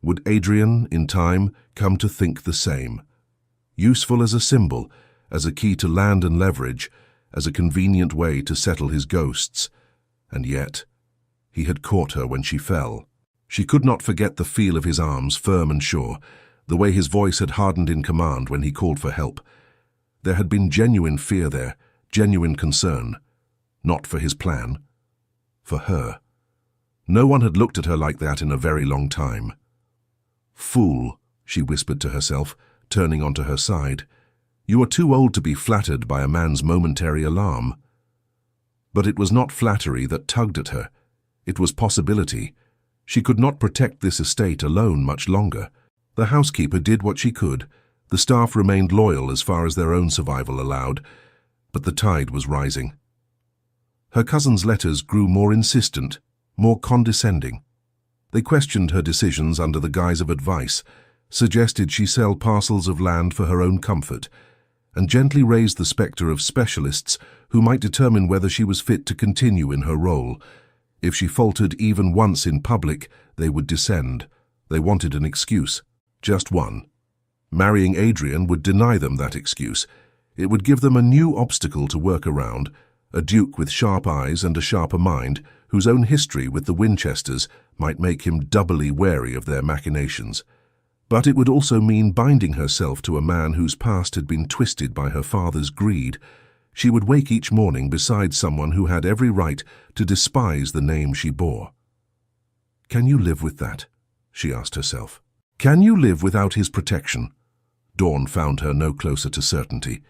Speaker 1: Would Adrian, in time, come to think the same? Useful as a symbol, as a key to land and leverage, as a convenient way to settle his ghosts. And yet, he had caught her when she fell. She could not forget the feel of his arms, firm and sure, the way his voice had hardened in command when he called for help. There had been genuine fear there, genuine concern. Not for his plan. For her. No one had looked at her like that in a very long time. Fool, she whispered to herself, turning onto her side. You are too old to be flattered by a man's momentary alarm. But it was not flattery that tugged at her. It was possibility. She could not protect this estate alone much longer. The housekeeper did what she could. The staff remained loyal as far as their own survival allowed. But the tide was rising. Her cousin's letters grew more insistent, more condescending. They questioned her decisions under the guise of advice, suggested she sell parcels of land for her own comfort, and gently raised the spectre of specialists who might determine whether she was fit to continue in her role. If she faltered even once in public, they would descend. They wanted an excuse, just one. Marrying Adrian would deny them that excuse. It would give them a new obstacle to work around, a duke with sharp eyes and a sharper mind, whose own history with the Winchesters might make him doubly wary of their machinations. But it would also mean binding herself to a man whose past had been twisted by her father's greed. She would wake each morning beside someone who had every right to despise the name she bore. Can you live with that? She asked herself. Can you live without his protection? Dawn found her no closer to certainty.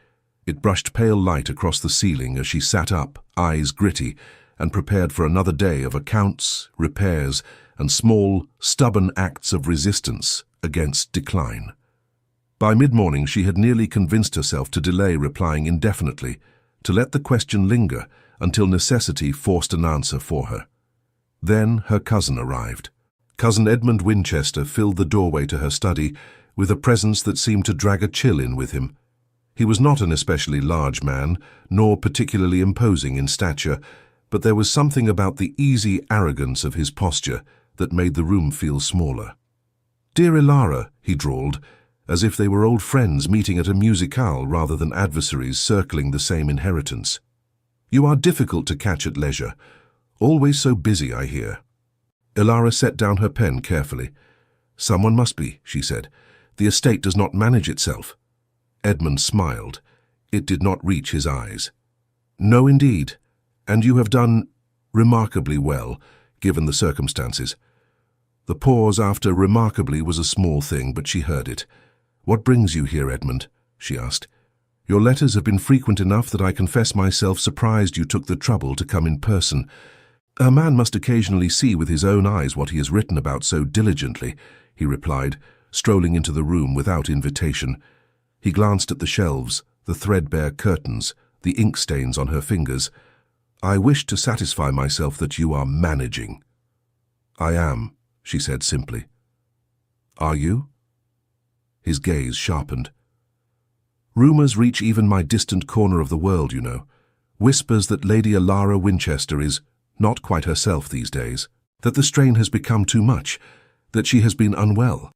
Speaker 1: It brushed pale light across the ceiling as she sat up, eyes gritty, and prepared for another day of accounts, repairs, and small, stubborn acts of resistance against decline. By mid-morning she had nearly convinced herself to delay replying indefinitely, to let the question linger until necessity forced an answer for her. Then her cousin arrived. Cousin Edmund Winchester filled the doorway to her study with a presence that seemed to drag a chill in with him. He was not an especially large man, nor particularly imposing in stature, but there was something about the easy arrogance of his posture that made the room feel smaller. "Dear Ilara," he drawled, as if they were old friends meeting at a musicale rather than adversaries circling the same inheritance. "You are difficult to catch at leisure. Always so busy, I hear." Ilara set down her pen carefully. "Someone must be," she said. "The estate does not manage itself." Edmund smiled. It did not reach his eyes. "No, indeed. And you have done remarkably well, given the circumstances." The pause after remarkably was a small thing, but she heard it. "What brings you here, Edmund?" she asked. "Your letters have been frequent enough that I confess myself surprised you took the trouble to come in person. A man must occasionally see with his own eyes what he has written about so diligently," he replied, strolling into the room without invitation. He glanced at the shelves, the threadbare curtains, the ink stains on her fingers. "I wish to satisfy myself that you are managing." "I am," she said simply. "Are you?" His gaze sharpened. "Rumors reach even my distant corner of the world, you know. Whispers that Lady Ilara Winchester is not quite herself these days, that the strain has become too much, that she has been unwell."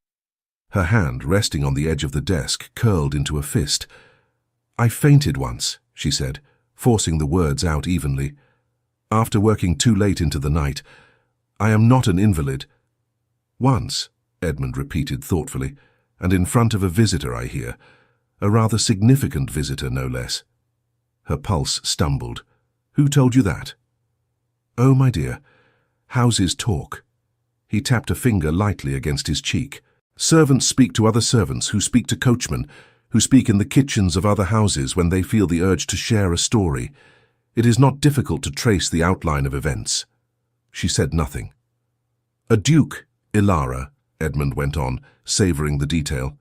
Speaker 1: Her hand, resting on the edge of the desk, curled into a fist. "I fainted once," she said, forcing the words out evenly. "After working too late into the night. I am not an invalid." "Once," Edmund repeated thoughtfully, "and in front of a visitor, I hear. A rather significant visitor, no less." Her pulse stumbled. "Who told you that?" "Oh, my dear, houses talk." He tapped a finger lightly against his cheek. "Servants speak to other servants, who speak to coachmen, who speak in the kitchens of other houses when they feel the urge to share a story. It is not difficult to trace the outline of events." She said nothing. "A duke, Ilara," Edmund went on, savouring the detail.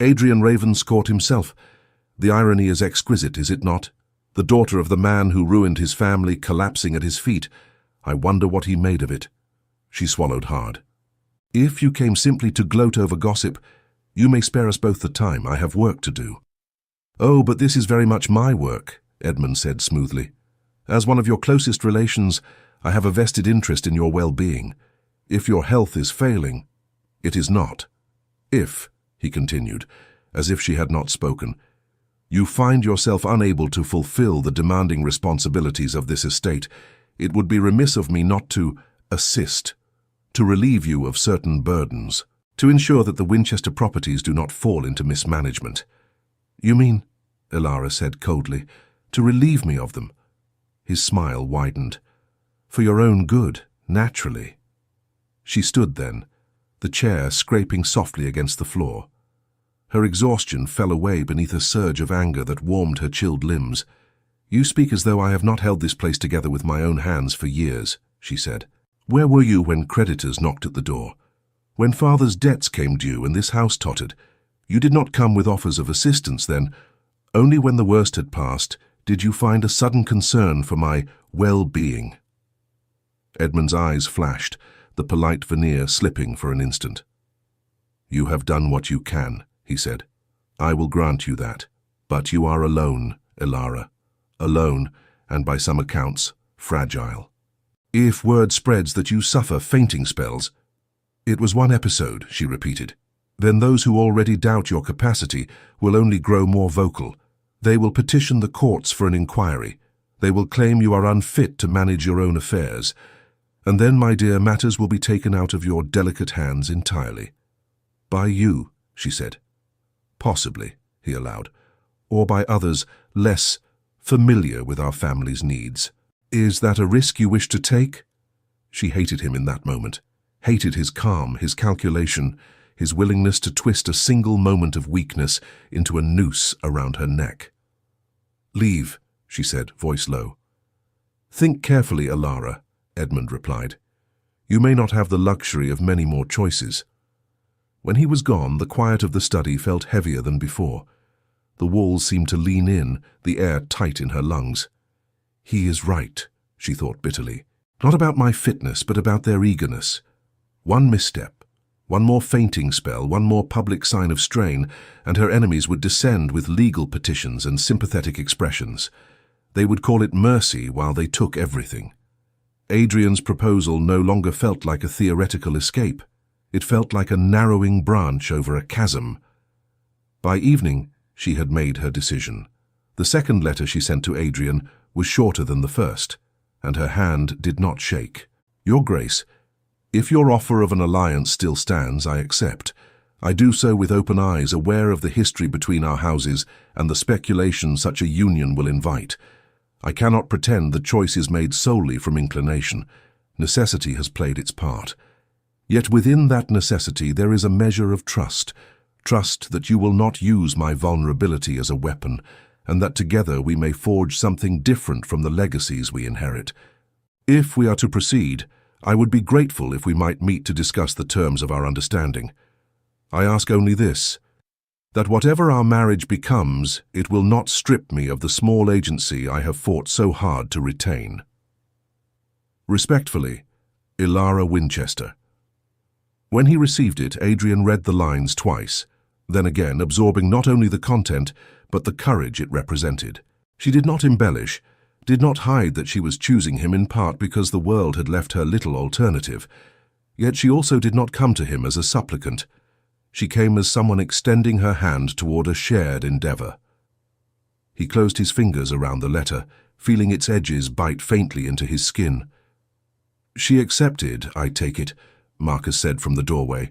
Speaker 1: "Adrian Ravenscourt himself. The irony is exquisite, is it not? The daughter of the man who ruined his family collapsing at his feet. I wonder what he made of it." She swallowed hard. "If you came simply to gloat over gossip, you may spare us both the time. I have work to do." "Oh, but this is very much my work," Edmund said smoothly. "As one of your closest relations, I have a vested interest in your well-being. If your health is failing, it is not. If," he continued, as if she had not spoken, "you find yourself unable to fulfill the demanding responsibilities of this estate, it would be remiss of me not to assist, to relieve you of certain burdens, to ensure that the Winchester properties do not fall into mismanagement." "You mean," Ilara said coldly, "to relieve me of them?" His smile widened. "For your own good, naturally." She stood then, the chair scraping softly against the floor. Her exhaustion fell away beneath a surge of anger that warmed her chilled limbs. "You speak as though I have not held this place together with my own hands for years," she said. "Where were you when creditors knocked at the door? When father's debts came due and this house tottered? You did not come with offers of assistance then. Only when the worst had passed did you find a sudden concern for my well-being." Edmund's eyes flashed, the polite veneer slipping for an instant. "You have done what you can," he said. "I will grant you that. But you are alone, Elara. Alone, and by some accounts, fragile. If word spreads that you suffer fainting spells—" "It was one episode," she repeated. "Then those who already doubt your capacity will only grow more vocal. They will petition the courts for an inquiry. They will claim you are unfit to manage your own affairs. And then, my dear, matters will be taken out of your delicate hands entirely." "By you," she said. "Possibly," he allowed, "or by others less familiar with our family's needs. Is that a risk you wish to take?" She hated him in that moment, hated his calm, his calculation, his willingness to twist a single moment of weakness into a noose around her neck. "Leave," she said, voice low. "Think carefully, Elara," Edmund replied. "You may not have the luxury of many more choices." When he was gone, the quiet of the study felt heavier than before. The walls seemed to lean in, the air tight in her lungs. "He is right," she thought bitterly. "Not about my fitness, but about their eagerness. One misstep, one more fainting spell, one more public sign of strain, and her enemies would descend with legal petitions and sympathetic expressions. They would call it mercy while they took everything." Adrian's proposal no longer felt like a theoretical escape. It felt like a narrowing branch over a chasm. By evening, she had made her decision. The second letter she sent to Adrian was shorter than the first, and her hand did not shake. "Your Grace, if your offer of an alliance still stands, I accept. I do so with open eyes, aware of the history between our houses and the speculation such a union will invite. I cannot pretend the choice is made solely from inclination. Necessity has played its part. Yet within that necessity there is a measure of trust that you will not use my vulnerability as a weapon, and that together we may forge something different from the legacies we inherit. If we are to proceed, I would be grateful if we might meet to discuss the terms of our understanding. I ask only this, that whatever our marriage becomes, it will not strip me of the small agency I have fought so hard to retain. Respectfully, Elara Winchester." When he received it, Adrian read the lines twice, then again, absorbing not only the content, but the courage it represented. She did not embellish, did not hide that she was choosing him in part because the world had left her little alternative. Yet she also did not come to him as a supplicant. She came as someone extending her hand toward a shared endeavor. He closed his fingers around the letter, feeling its edges bite faintly into his skin. "She accepted, I take it," Marcus said from the doorway.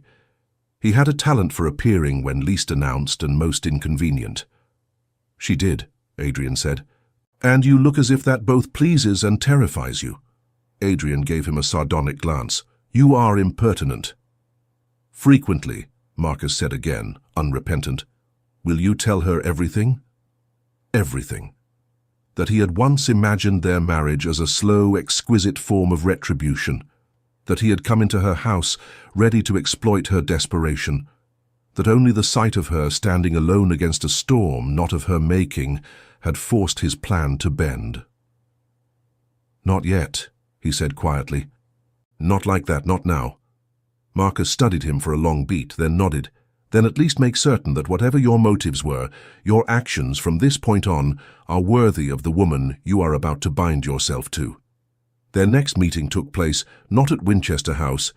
Speaker 1: He had a talent for appearing when least announced and most inconvenient. "She did," Adrian said. "And you look as if that both pleases and terrifies you." Adrian gave him a sardonic glance. "You are impertinent." "Frequently," Marcus said again, unrepentant. "Will you tell her everything?" Everything. That he had once imagined their marriage as a slow, exquisite form of retribution. That he had come into her house ready to exploit her desperation. That only the sight of her standing alone against a storm, not of her making, had forced his plan to bend. "Not yet," he said quietly. "Not like that, not now." Marcus studied him for a long beat, then nodded. "Then at least make certain that whatever your motives were, your actions from this point on are worthy of the woman you are about to bind yourself to." Their next meeting took place not at Winchester House,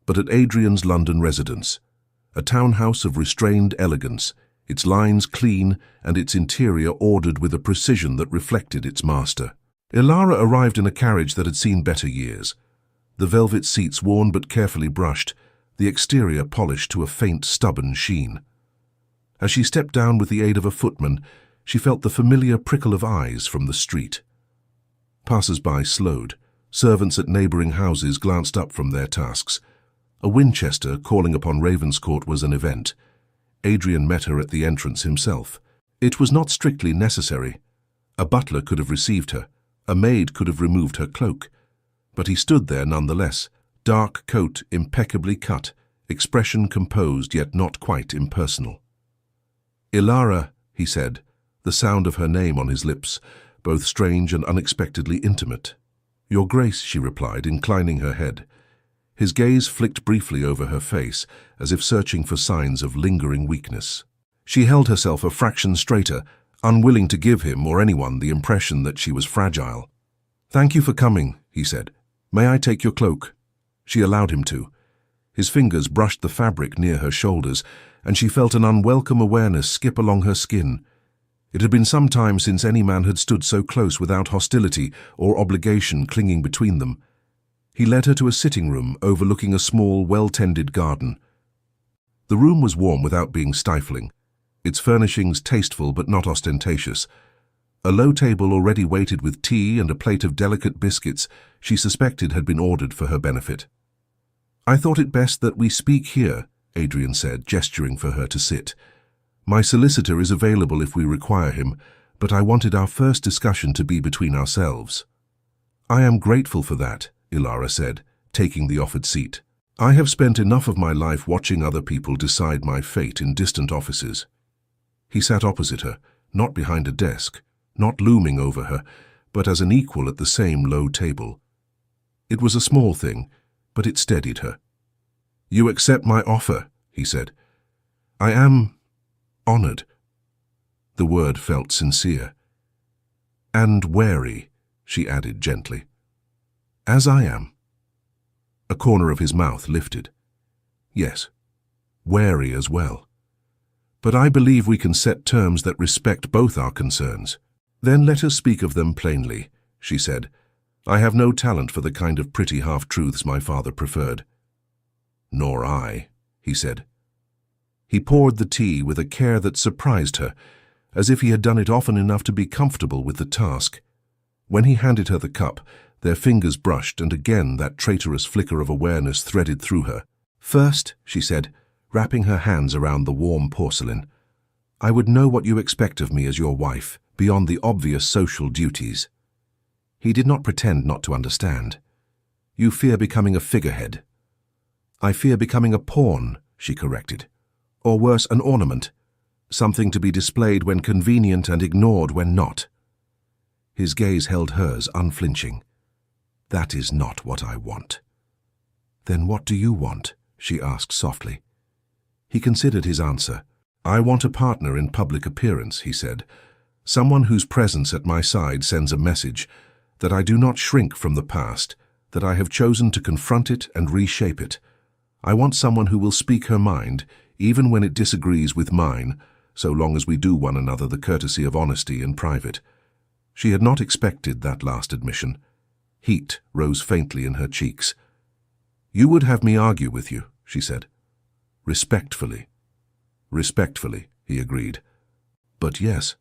Speaker 1: but at Adrian's London residence, a townhouse of restrained elegance, its lines clean and its interior ordered with a precision that reflected its master. Elara arrived in a carriage that had seen better years. The velvet seats worn but carefully brushed, the exterior polished to a faint, stubborn sheen. As she stepped down with the aid of a footman, she felt the familiar prickle of eyes from the street. Passers-by slowed. Servants at neighbouring houses glanced up from their tasks. A Winchester calling upon Ravenscourt was an event. Adrian met her at the entrance himself. It was not strictly necessary. A butler could have received her. A maid could have removed her cloak. But he stood there nonetheless, dark coat impeccably cut, expression composed yet not quite impersonal. "Elara," he said, the sound of her name on his lips, both strange and unexpectedly intimate. Your Grace, she replied, inclining her head. His gaze flicked briefly over her face, as if searching for signs of lingering weakness. She held herself a fraction straighter, unwilling to give him or anyone the impression that she was fragile. "Thank you for coming," he said. "May I take your cloak?" She allowed him to. His fingers brushed the fabric near her shoulders, and she felt an unwelcome awareness skip along her skin. It had been some time since any man had stood so close without hostility or obligation clinging between them. He led her to a sitting room overlooking a small, well-tended garden. The room was warm without being stifling, its furnishings tasteful but not ostentatious. A low table already waited with tea and a plate of delicate biscuits she suspected had been ordered for her benefit. "I thought it best that we speak here," Adrian said, gesturing for her to sit. "My solicitor is available if we require him, but I wanted our first discussion to be between ourselves." "I am grateful for that," Ilara said, taking the offered seat. "I have spent enough of my life watching other people decide my fate in distant offices." He sat opposite her, not behind a desk, not looming over her, but as an equal at the same low table. It was a small thing, but it steadied her. "You accept my offer," he said. "I am honored." The word felt sincere. "And wary," she added gently. "As I am." A corner of his mouth lifted. "Yes, wary as well. But I believe we can set terms that respect both our concerns." "Then let us speak of them plainly," she said. "I have no talent for the kind of pretty half-truths my father preferred." "Nor I," he said. He poured the tea with a care that surprised her, as if he had done it often enough to be comfortable with the task. When he handed her the cup, their fingers brushed, and again that traitorous flicker of awareness threaded through her. "First," she said, wrapping her hands around the warm porcelain, "I would know what you expect of me as your wife, beyond the obvious social duties." He did not pretend not to understand. "You fear becoming a figurehead." "I fear becoming a pawn," she corrected. "Or worse, an ornament. Something to be displayed when convenient and ignored when not." His gaze held hers, unflinching. "That is not what I want." "Then what do you want?" she asked softly. He considered his answer. "I want a partner in public appearance," he said. "Someone whose presence at my side sends a message that I do not shrink from the past, that I have chosen to confront it and reshape it. I want someone who will speak her mind, even when it disagrees with mine, so long as we do one another the courtesy of honesty in private." She had not expected that last admission. Heat rose faintly in her cheeks. "You would have me argue with you," she said. "Respectfully." "Respectfully," he agreed. "But yes.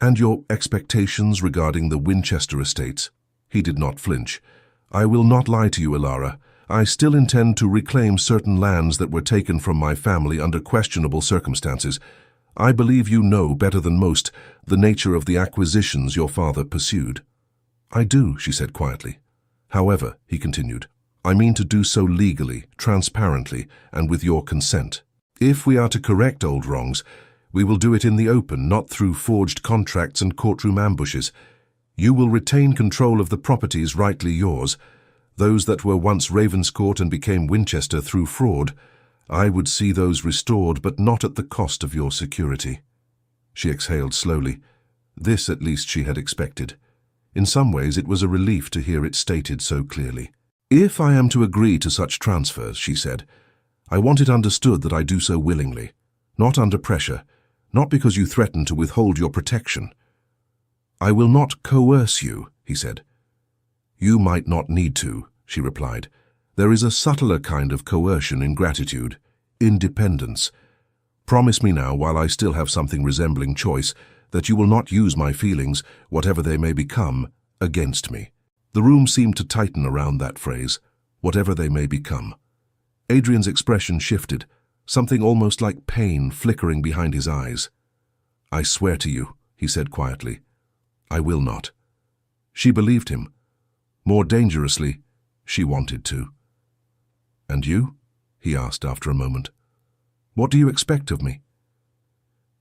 Speaker 1: And your expectations regarding the Winchester estates?" He did not flinch. "I will not lie to you, Ilara. I still intend to reclaim certain lands that were taken from my family under questionable circumstances. I believe you know better than most the nature of the acquisitions your father pursued." "I do," she said quietly. "However," he continued, "I mean to do so legally, transparently, and with your consent. If we are to correct old wrongs, we will do it in the open, not through forged contracts and courtroom ambushes. You will retain control of the properties rightly yours, those that were once Ravenscourt and became Winchester through fraud. I would see those restored, but not at the cost of your security." She exhaled slowly. This, at least, she had expected. In some ways, it was a relief to hear it stated so clearly. "If I am to agree to such transfers," she said, "I want it understood that I do so willingly, not under pressure, not because you threaten to withhold your protection." "I will not coerce you," he said. "You might not need to," she replied. "There is a subtler kind of coercion in gratitude, independence. Promise me now, while I still have something resembling choice, that you will not use my feelings, whatever they may become, against me." The room seemed to tighten around that phrase, "whatever they may become." Adrian's expression shifted, something almost like pain flickering behind his eyes. "I swear to you," he said quietly, "I will not." She believed him. More dangerously, she wanted to. "And you?" he asked after a moment. "What do you expect of me?"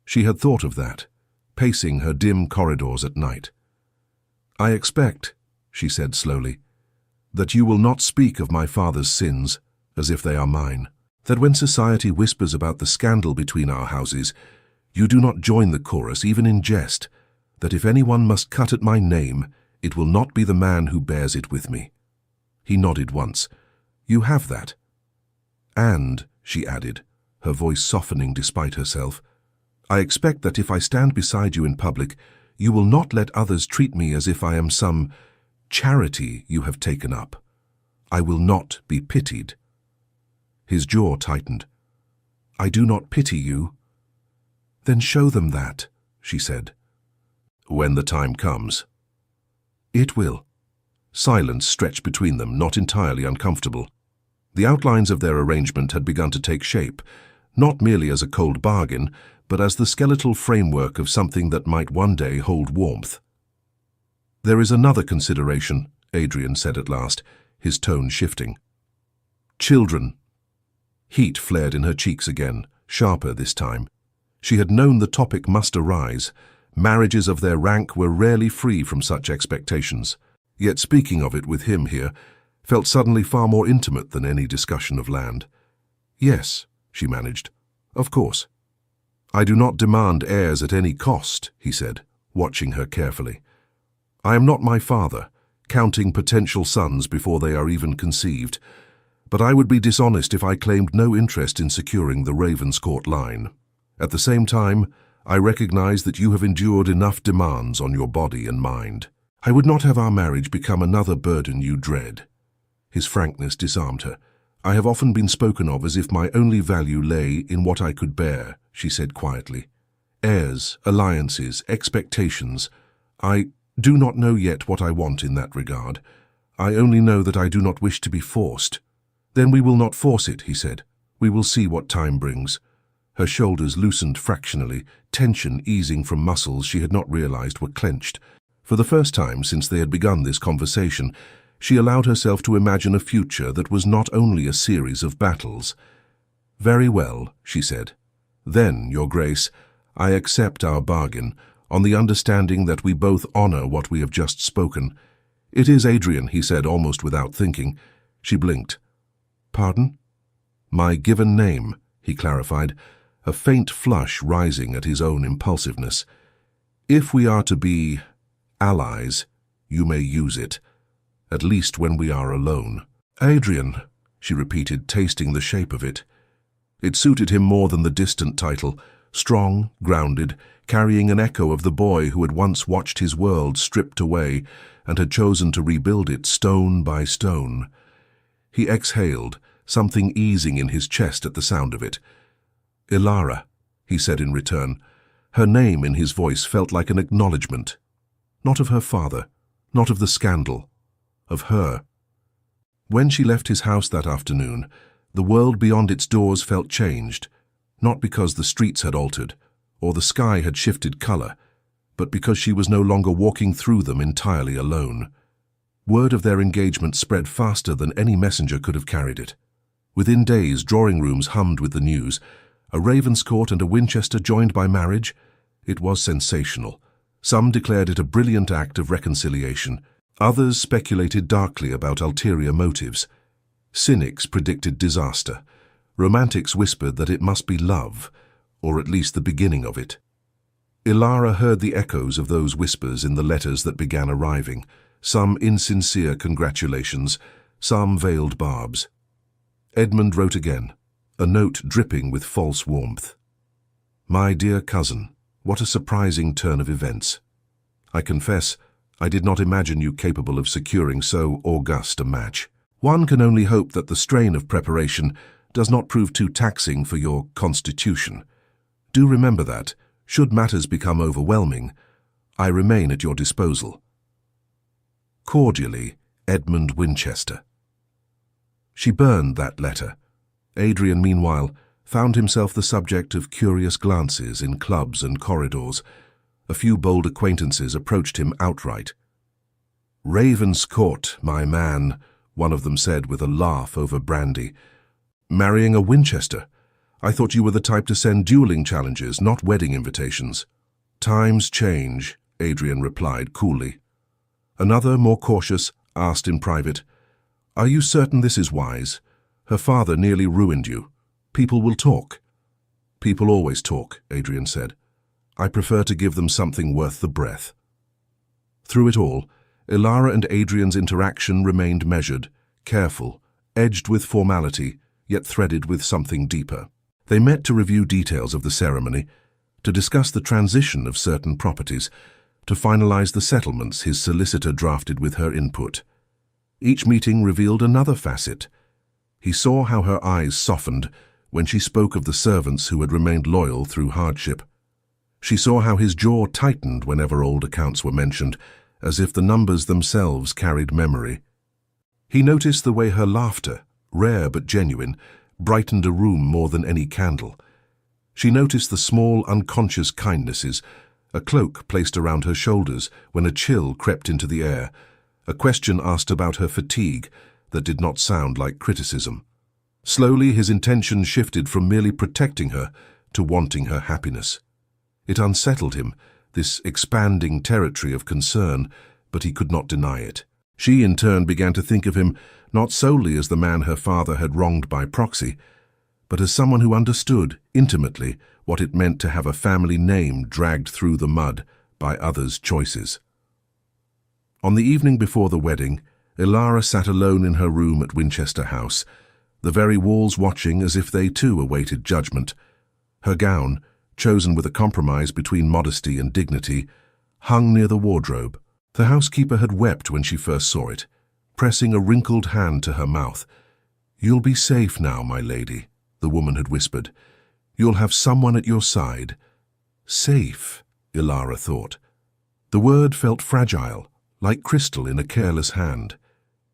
Speaker 1: She had thought of that, pacing her dim corridors at night. "I expect," she said slowly, That you will not speak of my father's sins as if they are mine. That when society whispers about the scandal between our houses, you do not join the chorus even in jest. That if anyone must cut at my name, it will not be the man who bears it with me." He nodded once. "You have that." "And," she added, her voice softening despite herself, "I expect that if I stand beside you in public, you will not let others treat me as if I am some charity you have taken up. I will not be pitied." His jaw tightened. "I do not pity you." "Then show them that," she said. "When the time comes." "It will." Silence stretched between them, not entirely uncomfortable. The outlines of their arrangement had begun to take shape, not merely as a cold bargain, but as the skeletal framework of something that might one day hold warmth. "There is another consideration," Adrian said at last, his tone shifting. "Children." Heat flared in her cheeks again, sharper this time. She had known the topic must arise. Marriages of their rank were rarely free from such expectations. Yet speaking of it with him here felt suddenly far more intimate than any discussion of land. "Yes," she managed. "Of course." "I do not demand heirs at any cost," he said, watching her carefully. "I am not my father, counting potential sons before they are even conceived. But I would be dishonest if I claimed no interest in securing the Ravenscourt line. At the same time, I recognize that you have endured enough demands on your body and mind. I would not have our marriage become another burden you dread." His frankness disarmed her. "I have often been spoken of as if my only value lay in what I could bear," she said quietly. "Heirs, alliances, expectations. I do not know yet what I want in that regard. I only know that I do not wish to be forced." "Then we will not force it," he said. "We will see what time brings." Her shoulders loosened fractionally, tension easing from muscles she had not realized were clenched. For the first time since they had begun this conversation, she allowed herself to imagine a future that was not only a series of battles. "Very well," she said. "Then, Your Grace, I accept our bargain, on the understanding that we both honor what we have just spoken." "It is Adrian," he said, almost without thinking. She blinked. "Pardon?" "My given name," he clarified, a faint flush rising at his own impulsiveness. "If we are to be allies, you may use it, at least when we are alone." "Adrian," she repeated, tasting the shape of it. It suited him more than the distant title, strong, grounded, carrying an echo of the boy who had once watched his world stripped away and had chosen to rebuild it stone by stone. He exhaled, something easing in his chest at the sound of it. "Ilara," he said in return. Her name in his voice felt like an acknowledgement. Not of her father, not of the scandal, of her. When she left his house that afternoon, the world beyond its doors felt changed, not because the streets had altered, or the sky had shifted color, but because she was no longer walking through them entirely alone. Word of their engagement spread faster than any messenger could have carried it. Within days, drawing rooms hummed with the news. A Ravenscourt and a Winchester joined by marriage? It was sensational. Some declared it a brilliant act of reconciliation. Others speculated darkly about ulterior motives. Cynics predicted disaster. Romantics whispered that it must be love, or at least the beginning of it. Ilara heard the echoes of those whispers in the letters that began arriving, some insincere congratulations, some veiled barbs. Edmund wrote again, a note dripping with false warmth. "My dear cousin, what a surprising turn of events. I confess, I did not imagine you capable of securing so august a match. One can only hope that the strain of preparation does not prove too taxing for your constitution. Do remember that, should matters become overwhelming, I remain at your disposal. Cordially, Edmund Winchester." She burned that letter. Adrian, meanwhile, found himself the subject of curious glances in clubs and corridors. A few bold acquaintances approached him outright. "Ravenscourt, my man," one of them said with a laugh over brandy. "Marrying a Winchester? I thought you were the type to send dueling challenges, not wedding invitations." "Times change," Adrian replied coolly. Another, more cautious, asked in private, Are you certain this is wise? Her father nearly ruined you. People will talk. People always talk, Adrian said. I prefer to give them something worth the breath. Through it all, Ilara and Adrian's interaction remained measured, careful, edged with formality, yet threaded with something deeper. They met to review details of the ceremony, to discuss the transition of certain properties, to finalize the settlements his solicitor drafted with her input. Each meeting revealed another facet. He saw how her eyes softened when she spoke of the servants who had remained loyal through hardship. She saw how his jaw tightened whenever old accounts were mentioned, as if the numbers themselves carried memory. He noticed the way her laughter, rare but genuine, brightened a room more than any candle. She noticed the small, unconscious kindnesses, a cloak placed around her shoulders when a chill crept into the air, a question asked about her fatigue that did not sound like criticism. Slowly, his intention shifted from merely protecting her to wanting her happiness. It unsettled him, this expanding territory of concern, but he could not deny it. She, in turn, began to think of him not solely as the man her father had wronged by proxy, but as someone who understood, intimately, what it meant to have a family name dragged through the mud by others' choices. On the evening before the wedding, Ilara sat alone in her room at Winchester House, the very walls watching as if they too awaited judgment. Her gown, chosen with a compromise between modesty and dignity, hung near the wardrobe. The housekeeper had wept when she first saw it, pressing a wrinkled hand to her mouth. "You'll be safe now, my lady," the woman had whispered. "You'll have someone at your side." Safe, Ilara thought. The word felt fragile, like crystal in a careless hand.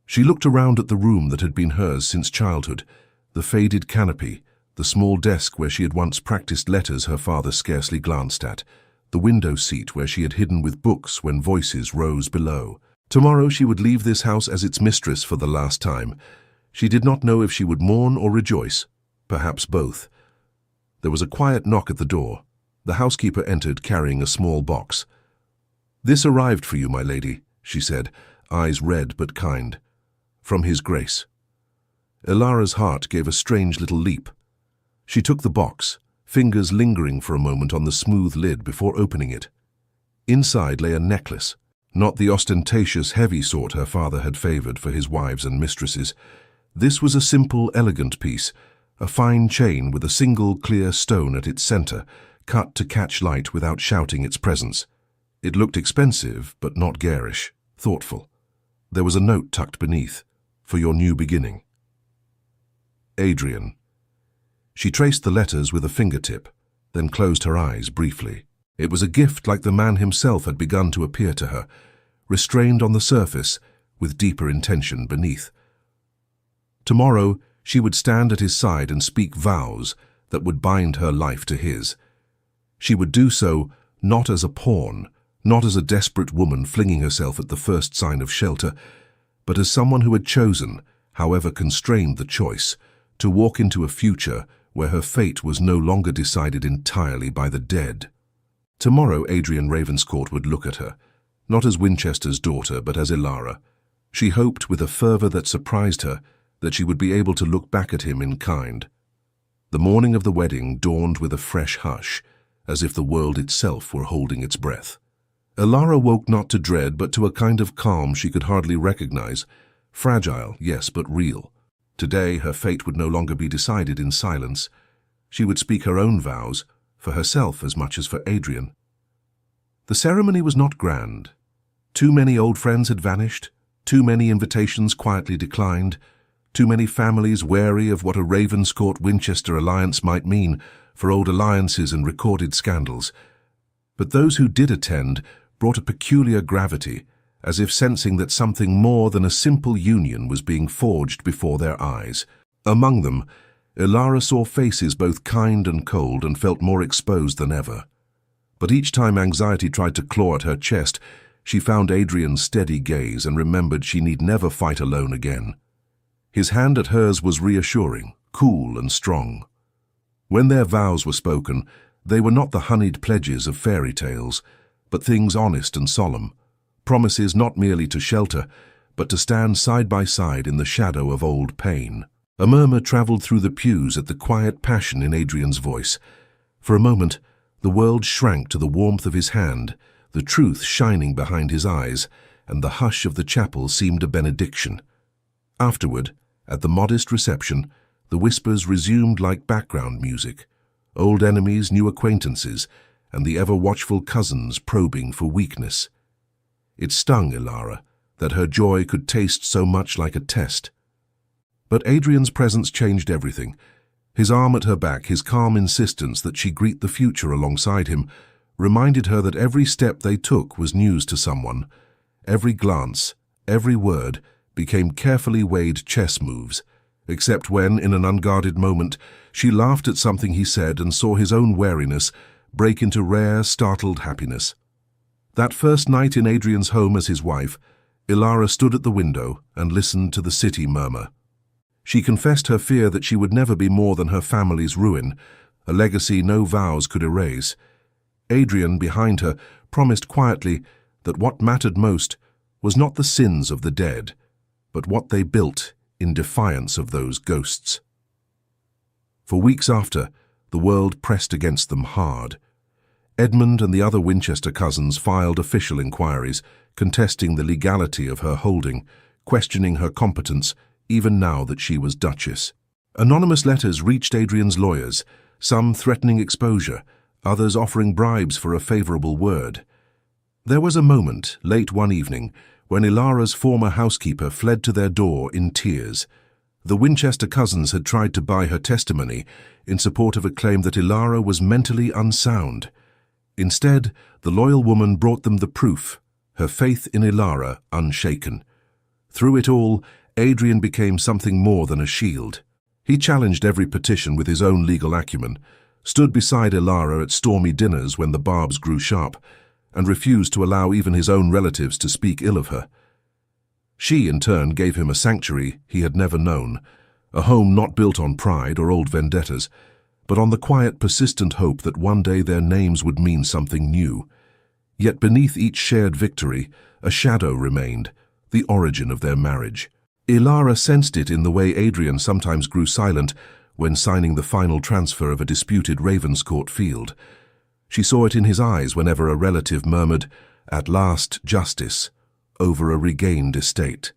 Speaker 1: She looked around at the room that had been hers since childhood, the faded canopy, the small desk where she had once practiced letters her father scarcely glanced at, the window seat where she had hidden with books when voices rose below. Tomorrow she would leave this house as its mistress for the last time. She did not know if she would mourn or rejoice, perhaps both. There was a quiet knock at the door. The housekeeper entered carrying a small box. "This arrived for you, my lady," she said, eyes red but kind. "From His Grace." Ilara's heart gave a strange little leap. She took the box, fingers lingering for a moment on the smooth lid before opening it. Inside lay a necklace, not the ostentatious, heavy sort her father had favored for his wives and mistresses. This was a simple, elegant piece, a fine chain with a single clear stone at its center, cut to catch light without shouting its presence. It looked expensive, but not garish, thoughtful. There was a note tucked beneath, "For your new beginning." Adrian. She traced the letters with a fingertip, then closed her eyes briefly. It was a gift like the man himself had begun to appear to her, restrained on the surface, with deeper intention beneath. Tomorrow, she would stand at his side and speak vows that would bind her life to his. She would do so not as a pawn, not as a desperate woman flinging herself at the first sign of shelter, but as someone who had chosen, however constrained the choice, to walk into a future where her fate was no longer decided entirely by the dead. Tomorrow Adrian Ravenscourt would look at her, not as Winchester's daughter, but as Ilara. She hoped, with a fervor that surprised her, that she would be able to look back at him in kind. The morning of the wedding dawned with a fresh hush, as if the world itself were holding its breath. Ilara woke not to dread, but to a kind of calm she could hardly recognize. Fragile, yes, but real. Today her fate would no longer be decided in silence. She would speak her own vows, for herself as much as for Adrian. The ceremony was not grand. Too many old friends had vanished, too many invitations quietly declined, too many families wary of what a Ravenscourt-Winchester alliance might mean for old alliances and recorded scandals. But those who did attend brought a peculiar gravity, as if sensing that something more than a simple union was being forged before their eyes. Among them, Ilara saw faces both kind and cold and felt more exposed than ever. But each time anxiety tried to claw at her chest, she found Adrian's steady gaze and remembered she need never fight alone again. His hand at hers was reassuring, cool and strong. When their vows were spoken, they were not the honeyed pledges of fairy tales, but things honest and solemn, promises not merely to shelter, but to stand side by side in the shadow of old pain. A murmur travelled through the pews at the quiet passion in Adrian's voice. For a moment, the world shrank to the warmth of his hand, the truth shining behind his eyes, and the hush of the chapel seemed a benediction. Afterward, at the modest reception, the whispers resumed like background music, old enemies, new acquaintances, and the ever-watchful cousins probing for weakness. It stung Ilara that her joy could taste so much like a test. But Adrian's presence changed everything. His arm at her back, his calm insistence that she greet the future alongside him, reminded her that every step they took was news to someone. Every glance, every word, became carefully weighed chess moves, except when, in an unguarded moment, she laughed at something he said and saw his own wariness break into rare, startled happiness. That first night in Adrian's home as his wife, Ilara stood at the window and listened to the city murmur. She confessed her fear that she would never be more than her family's ruin, a legacy no vows could erase. Adrian, behind her, promised quietly that what mattered most was not the sins of the dead, but what they built in defiance of those ghosts. For weeks after, the world pressed against them hard. Edmund and the other Winchester cousins filed official inquiries, contesting the legality of her holding, questioning her competence, even now that she was Duchess. Anonymous letters reached Adrian's lawyers, some threatening exposure, others offering bribes for a favorable word. There was a moment, late one evening, when Ilara's former housekeeper fled to their door in tears. The Winchester cousins had tried to buy her testimony in support of a claim that Ilara was mentally unsound. Instead, the loyal woman brought them the proof, her faith in Ilara unshaken. Through it all, Adrian became something more than a shield. He challenged every petition with his own legal acumen, stood beside Ilara at stormy dinners when the barbs grew sharp, and refused to allow even his own relatives to speak ill of her. She, in turn, gave him a sanctuary he had never known, a home not built on pride or old vendettas, but on the quiet, persistent hope that one day their names would mean something new. Yet beneath each shared victory, a shadow remained, the origin of their marriage. Ilara sensed it in the way Adrian sometimes grew silent when signing the final transfer of a disputed Ravenscourt field. She saw it in his eyes whenever a relative murmured, "At last, justice," over a regained estate.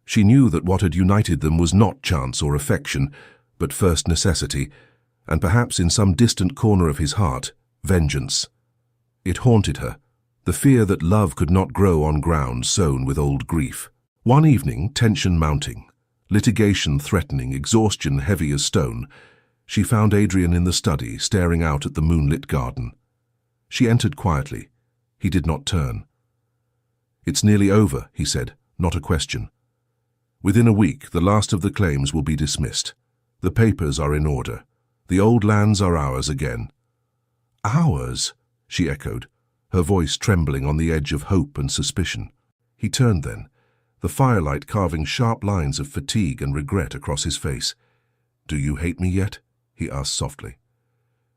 Speaker 1: She knew that what had united them was not chance or affection, but first necessity, and perhaps in some distant corner of his heart, vengeance. It haunted her, the fear that love could not grow on ground sown with old grief. One evening, tension mounting, litigation threatening, exhaustion heavy as stone, she found Adrian in the study, staring out at the moonlit garden. She entered quietly. He did not turn. "It's nearly over," he said, not a question. "Within a week, the last of the claims will be dismissed. The papers are in order. The old lands are ours again." "Ours?" she echoed, her voice trembling on the edge of hope and suspicion. He turned then, the firelight carving sharp lines of fatigue and regret across his face. "Do you hate me yet?" he asked softly.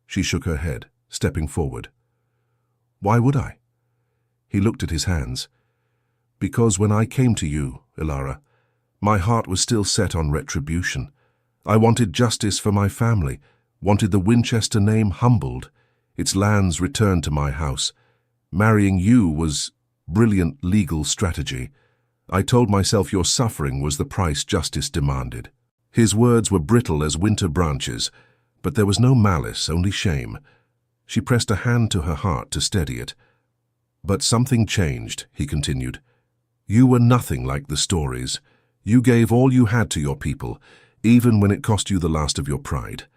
Speaker 1: She shook her head, stepping forward. "Why would I?" He looked at his hands. "Because when I came to you, Ilara, my heart was still set on retribution. I wanted justice for my family, wanted the Winchester name humbled, its lands returned to my house. Marrying you was brilliant legal strategy. I told myself your suffering was the price justice demanded." His words were brittle as winter branches, but there was no malice, only shame. She pressed a hand to her heart to steady it. "But something changed," he continued. "You were nothing like the stories. You gave all you had to your people, even when it cost you the last of your pride.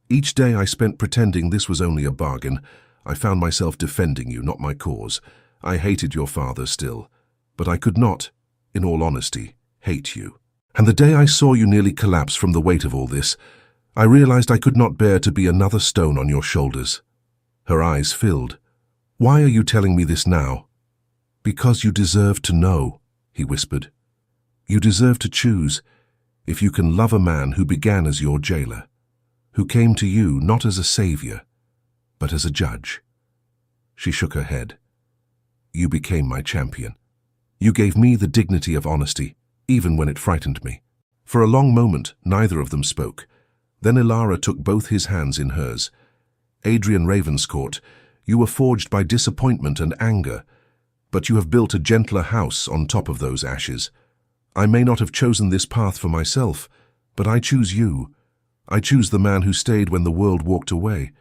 Speaker 1: Each day I spent pretending this was only a bargain. I found myself defending you, not my cause. I hated your father still, but I could not, in all honesty, hate you. And the day I saw you nearly collapse from the weight of all this, I realized I could not bear to be another stone on your shoulders." Her eyes filled. "Why are you telling me this now?" "Because you deserve to know," he whispered. "You deserve to choose if you can love a man who began as your jailer, who came to you not as a savior, but as a judge." She shook her head. "You became my champion. You gave me the dignity of honesty, even when it frightened me." For a long moment, neither of them spoke. Then Ilara took both his hands in hers. "Adrian Ravenscourt, you were forged by disappointment and anger, but you have built a gentler house on top of those ashes. I may not have chosen this path for myself, but I choose you. I choose the man who stayed when the world walked away.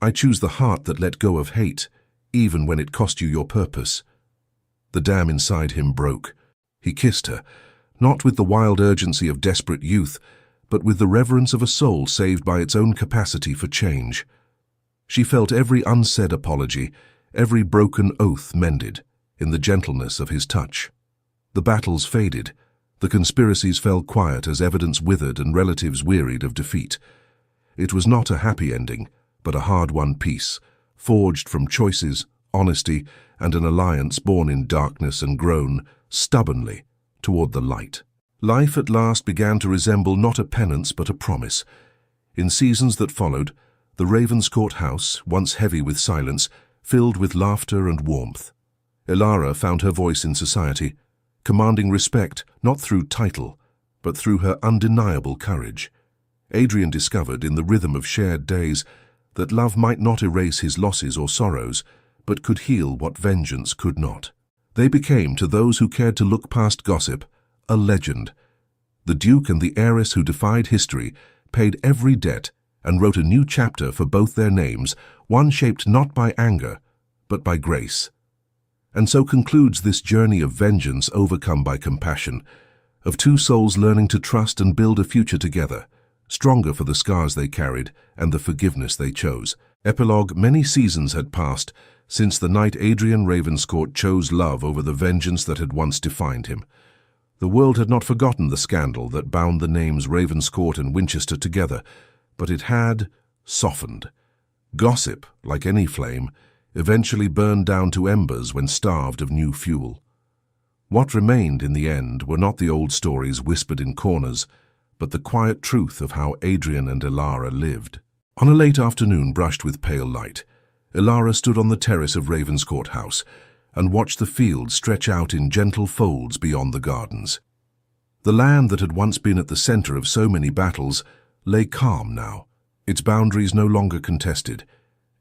Speaker 1: I choose the heart that let go of hate, even when it cost you your purpose." The dam inside him broke. He kissed her, not with the wild urgency of desperate youth, but with the reverence of a soul saved by its own capacity for change. She felt every unsaid apology, every broken oath mended, in the gentleness of his touch. The battles faded. The conspiracies fell quiet as evidence withered and relatives wearied of defeat. It was not a happy ending, but a hard-won peace, forged from choices, honesty, and an alliance born in darkness and grown, stubbornly, toward the light. Life at last began to resemble not a penance but a promise. In seasons that followed, the Ravenscourt house, once heavy with silence, filled with laughter and warmth. Ilara found her voice in society, commanding respect not through title, but through her undeniable courage. Adrian discovered in the rhythm of shared days that love might not erase his losses or sorrows, but could heal what vengeance could not. They became, to those who cared to look past gossip, a legend. The Duke and the heiress who defied history paid every debt and wrote a new chapter for both their names, one shaped not by anger, but by grace. And so concludes this journey of vengeance overcome by compassion, of two souls learning to trust and build a future together, stronger for the scars they carried and the forgiveness they chose. Epilogue: many seasons had passed since the night Adrian Ravenscourt chose love over the vengeance that had once defined him. The world had not forgotten the scandal that bound the names Ravenscourt and Winchester together, but it had softened. Gossip, like any flame, eventually burned down to embers when starved of new fuel. What remained in the end were not the old stories whispered in corners, but the quiet truth of how Adrian and Ilara lived. On a late afternoon brushed with pale light, Ilara stood on the terrace of Ravenscourt House and watched the fields stretch out in gentle folds beyond the gardens. The land that had once been at the center of so many battles lay calm now, its boundaries no longer contested,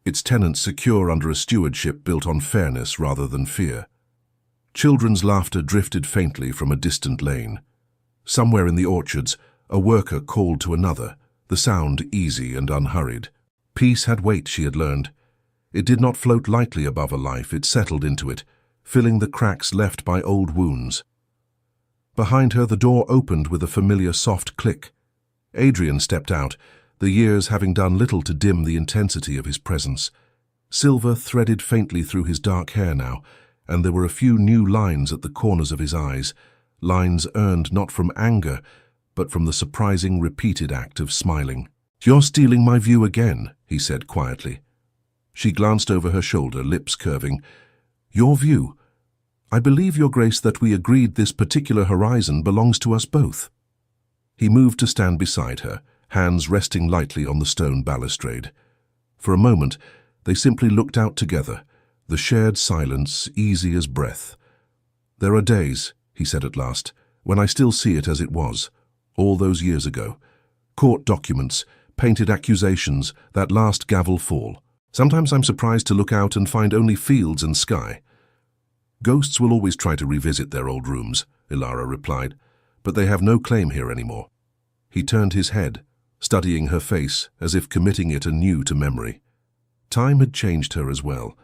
Speaker 1: its tenants secure under a stewardship built on fairness rather than fear. Children's laughter drifted faintly from a distant lane. Somewhere in the orchards, a worker called to another, the sound easy and unhurried. Peace had weight, she had learned. It did not float lightly above a life, it settled into it, filling the cracks left by old wounds. Behind her the door opened with a familiar soft click. Adrian stepped out, the years having done little to dim the intensity of his presence. Silver threaded faintly through his dark hair now, and there were a few new lines at the corners of his eyes, lines earned not from anger, but from the surprising repeated act of smiling. "You're stealing my view again," he said quietly. She glanced over her shoulder, lips curving. "Your view? I believe, Your Grace, that we agreed this particular horizon belongs to us both." He moved to stand beside her, hands resting lightly on the stone balustrade. For a moment, they simply looked out together, the shared silence easy as breath. "There are days," he said at last, "when I still see it as it was, all those years ago. Court documents, painted accusations, that last gavel fall. Sometimes I'm surprised to look out and find only fields and sky." "Ghosts will always try to revisit their old rooms," Ilara replied, "but they have no claim here anymore." He turned his head, studying her face as if committing it anew to memory. Time had changed her as well.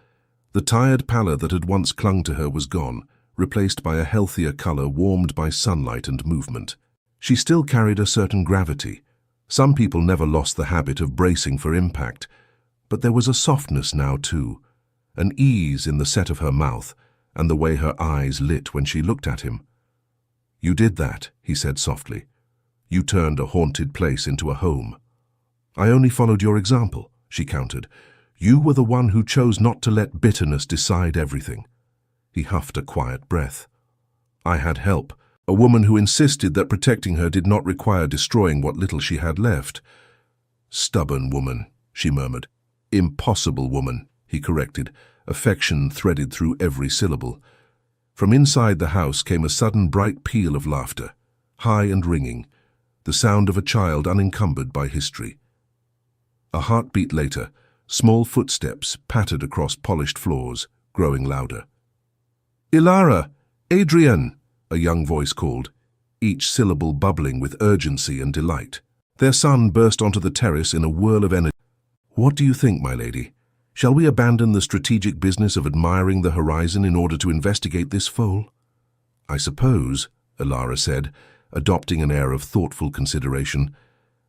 Speaker 1: The tired pallor that had once clung to her was gone, replaced by a healthier color warmed by sunlight and movement. She still carried a certain gravity. Some people never lost the habit of bracing for impact, but there was a softness now too, an ease in the set of her mouth and the way her eyes lit when she looked at him. "You did that," he said softly. "You turned a haunted place into a home." "I only followed your example," she countered. "You were the one who chose not to let bitterness decide everything." He huffed a quiet breath. "I had help, a woman who insisted that protecting her did not require destroying what little she had left." "Stubborn woman," she murmured. "Impossible woman," he corrected, affection threaded through every syllable. From inside the house came a sudden bright peal of laughter, high and ringing, the sound of a child unencumbered by history. A heartbeat later, small footsteps pattered across polished floors, growing louder. "Ilara! Adrian!" a young voice called, each syllable bubbling with urgency and delight. Their son burst onto the terrace in a whirl of energy. "What do you think, my lady? Shall we abandon the strategic business of admiring the horizon in order to investigate this foal?" "I suppose," Ilara said, adopting an air of thoughtful consideration,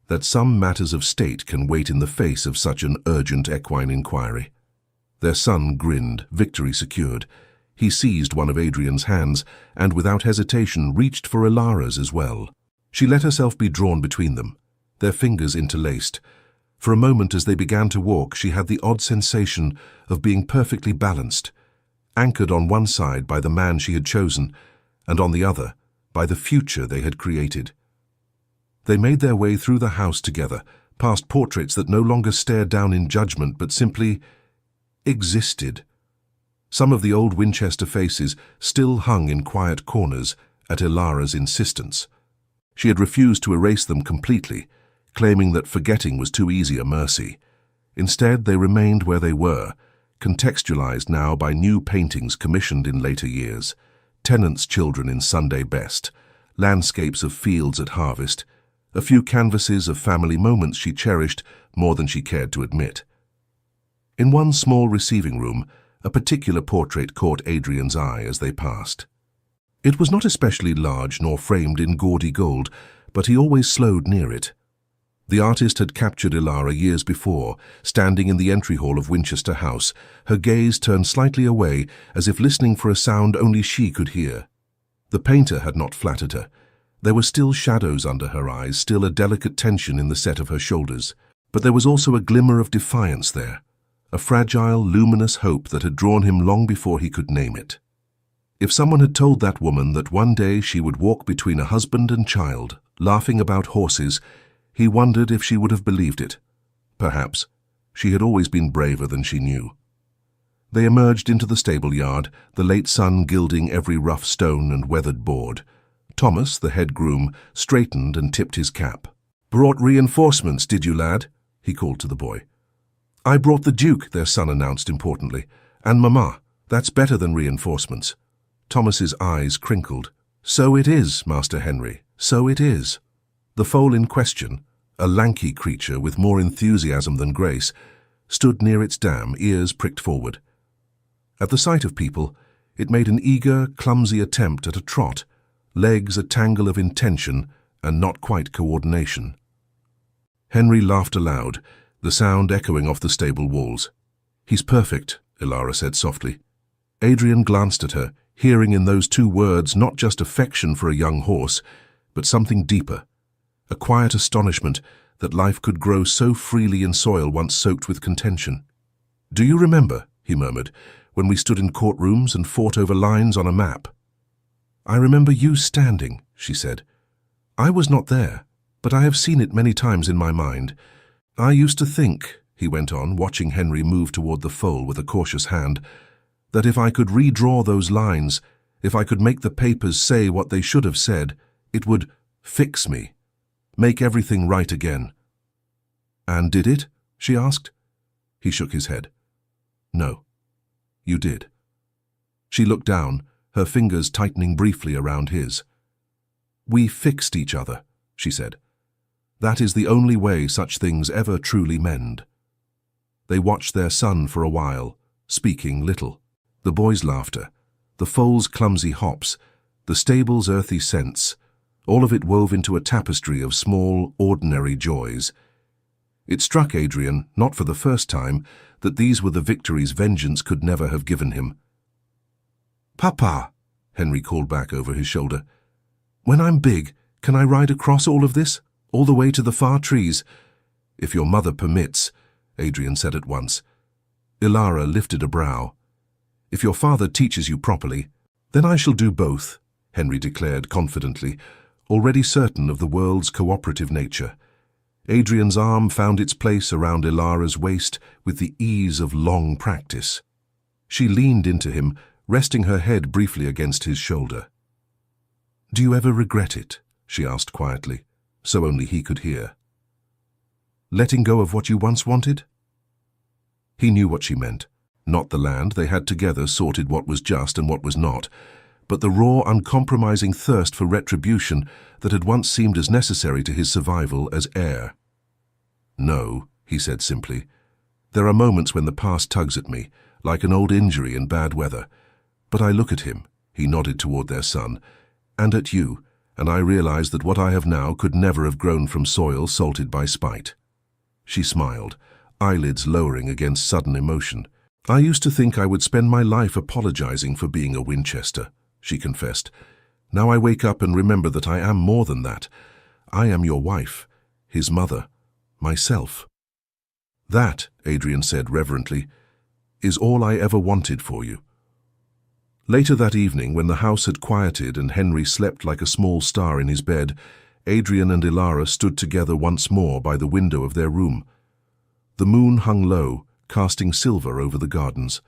Speaker 1: "that some matters of state can wait in the face of such an urgent equine inquiry." Their son grinned, victory secured. He seized one of Adrian's hands and, without hesitation, reached for Ilara's as well. She let herself be drawn between them, their fingers interlaced. For a moment as they began to walk, she had the odd sensation of being perfectly balanced, anchored on one side by the man she had chosen, and on the other by the future they had created. They made their way through the house together, past portraits that no longer stared down in judgment but simply existed. Some of the old Winchester faces still hung in quiet corners at Ilara's insistence. She had refused to erase them completely, claiming that forgetting was too easy a mercy. Instead, they remained where they were, contextualized now by new paintings commissioned in later years, tenants' children in Sunday best, landscapes of fields at harvest, a few canvases of family moments she cherished more than she cared to admit. In one small receiving room, a particular portrait caught Adrian's eye as they passed. It was not especially large nor framed in gaudy gold, but he always slowed near it. The artist had captured Ilara years before, standing in the entry hall of Winchester House, her gaze turned slightly away as if listening for a sound only she could hear. The painter had not flattered her. There were still shadows under her eyes, still a delicate tension in the set of her shoulders. But there was also a glimmer of defiance there, a fragile, luminous hope that had drawn him long before he could name it. If someone had told that woman that one day she would walk between a husband and child, laughing about horses, he wondered if she would have believed it. Perhaps. She had always been braver than she knew. They emerged into the stable yard, the late sun gilding every rough stone and weathered board. Thomas, the head groom, straightened and tipped his cap. "Brought reinforcements, did you, lad?" he called to the boy. "I brought the Duke," their son announced importantly. "And Mama. That's better than reinforcements." Thomas's eyes crinkled. "So it is, Master Henry, so it is." The foal in question, a lanky creature with more enthusiasm than grace, stood near its dam, ears pricked forward. At the sight of people, it made an eager, clumsy attempt at a trot, legs a tangle of intention and not quite coordination. Henry laughed aloud, the sound echoing off the stable walls. "He's perfect," Ilara said softly. Adrian glanced at her, hearing in those two words not just affection for a young horse, but something deeper, a quiet astonishment that life could grow so freely in soil once soaked with contention. "Do you remember," he murmured, "when we stood in courtrooms and fought over lines on a map?" "I remember you standing," she said. "I was not there, but I have seen it many times in my mind. I used to think," he went on, watching Henry move toward the foal with a cautious hand, "that if I could redraw those lines, if I could make the papers say what they should have said, it would fix me, make everything right again." "And did it?" she asked. He shook his head. "No, you did." She looked down, her fingers tightening briefly around his. "We fixed each other," she said. "That is the only way such things ever truly mend." They watched their son for a while, speaking little. The boy's laughter, the foal's clumsy hops, the stable's earthy scents, all of it wove into a tapestry of small, ordinary joys. It struck Adrian, not for the first time, that these were the victories vengeance could never have given him. "Papa," Henry called back over his shoulder, "when I'm big, can I ride across all of this, all the way to the far trees?" "If your mother permits," Adrian said at once. Ilara lifted a brow. "If your father teaches you properly, then I shall do both," Henry declared confidently, already certain of the world's cooperative nature. Adrian's arm found its place around Ilara's waist with the ease of long practice. She leaned into him, resting her head briefly against his shoulder. "Do you ever regret it?" she asked quietly, so only he could hear. "Letting go of what you once wanted?" He knew what she meant. Not the land, they had together sorted what was just and what was not, but the raw, uncompromising thirst for retribution that had once seemed as necessary to his survival as air. "No," he said simply. "There are moments when the past tugs at me, like an old injury in bad weather. But I look at him," he nodded toward their son, "and at you, and I realize that what I have now could never have grown from soil salted by spite." She smiled, eyelids lowering against sudden emotion. "I used to think I would spend my life apologizing for being a Winchester," she confessed. "Now I wake up and remember that I am more than that. I am your wife, his mother, myself." "That," Adrian said reverently, "is all I ever wanted for you." Later that evening, when the house had quieted and Henry slept like a small star in his bed, Adrian and Ilara stood together once more by the window of their room. The moon hung low, casting silver over the gardens.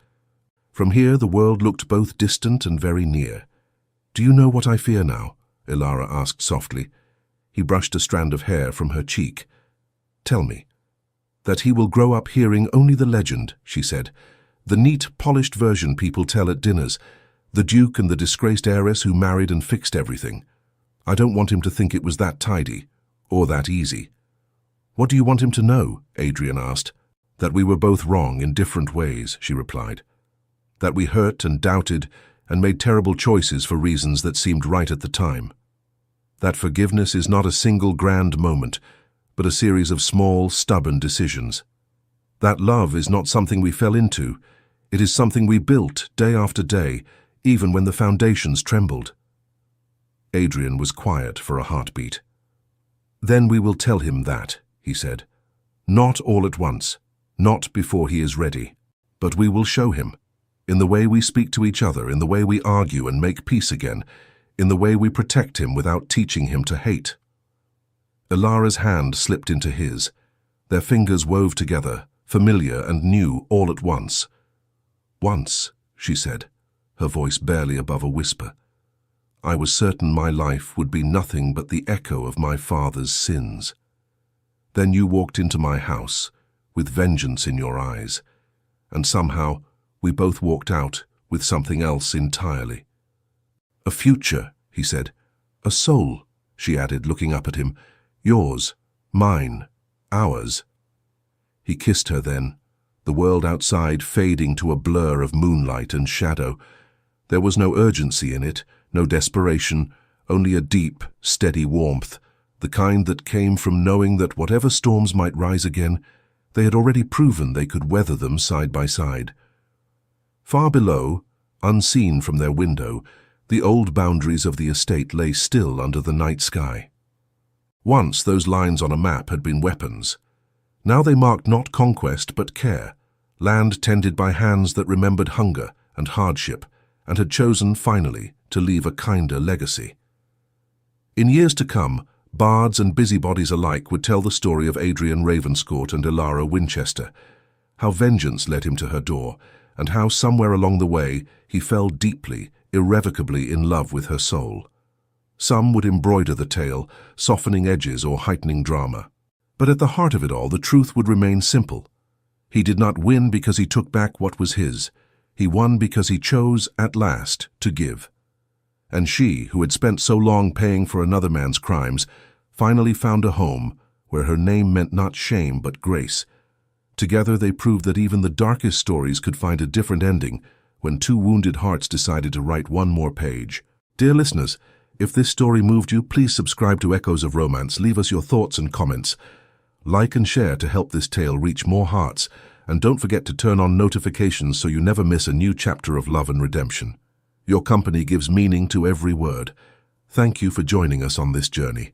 Speaker 1: From here the world looked both distant and very near. "Do you know what I fear now?" Ilara asked softly. He brushed a strand of hair from her cheek. "Tell me." "That he will grow up hearing only the legend," she said. "The neat, polished version people tell at dinners. The Duke and the disgraced heiress who married and fixed everything. I don't want him to think it was that tidy, or that easy." "What do you want him to know?" Adrian asked. "That we were both wrong in different ways," she replied. "That we hurt and doubted and made terrible choices for reasons that seemed right at the time. That forgiveness is not a single grand moment, but a series of small, stubborn decisions. That love is not something we fell into. It is something we built day after day, even when the foundations trembled." Adrian was quiet for a heartbeat. "Then we will tell him that," he said. "Not all at once, not before he is ready, but we will show him, in the way we speak to each other, in the way we argue and make peace again, in the way we protect him without teaching him to hate." Ilara's hand slipped into his. Their fingers wove together, familiar and new all at once. "Once," she said, her voice barely above a whisper, "I was certain my life would be nothing but the echo of my father's sins. Then you walked into my house, with vengeance in your eyes, and somehow we both walked out with something else entirely." "A future," he said. "A soul," she added, looking up at him. "Yours, mine, ours." He kissed her then, the world outside fading to a blur of moonlight and shadow. There was no urgency in it, no desperation, only a deep, steady warmth, the kind that came from knowing that whatever storms might rise again, they had already proven they could weather them side by side. Far below, unseen from their window, the old boundaries of the estate lay still under the night sky. Once those lines on a map had been weapons. Now they marked not conquest but care, land tended by hands that remembered hunger and hardship, and had chosen, finally, to leave a kinder legacy. In years to come, bards and busybodies alike would tell the story of Adrian Ravenscourt and Ilara Winchester, how vengeance led him to her door, and how somewhere along the way he fell deeply, irrevocably in love with her soul. Some would embroider the tale, softening edges or heightening drama. But at the heart of it all, the truth would remain simple. He did not win because he took back what was his. He won because he chose, at last, to give. And she, who had spent so long paying for another man's crimes, finally found a home where her name meant not shame but grace. Together they proved that even the darkest stories could find a different ending when two wounded hearts decided to write one more page. Dear listeners, if this story moved you, please subscribe to Echoes of Romance. Leave us your thoughts and comments. Like and share to help this tale reach more hearts, and don't forget to turn on notifications so you never miss a new chapter of love and redemption. Your company gives meaning to every word. Thank you for joining us on this journey.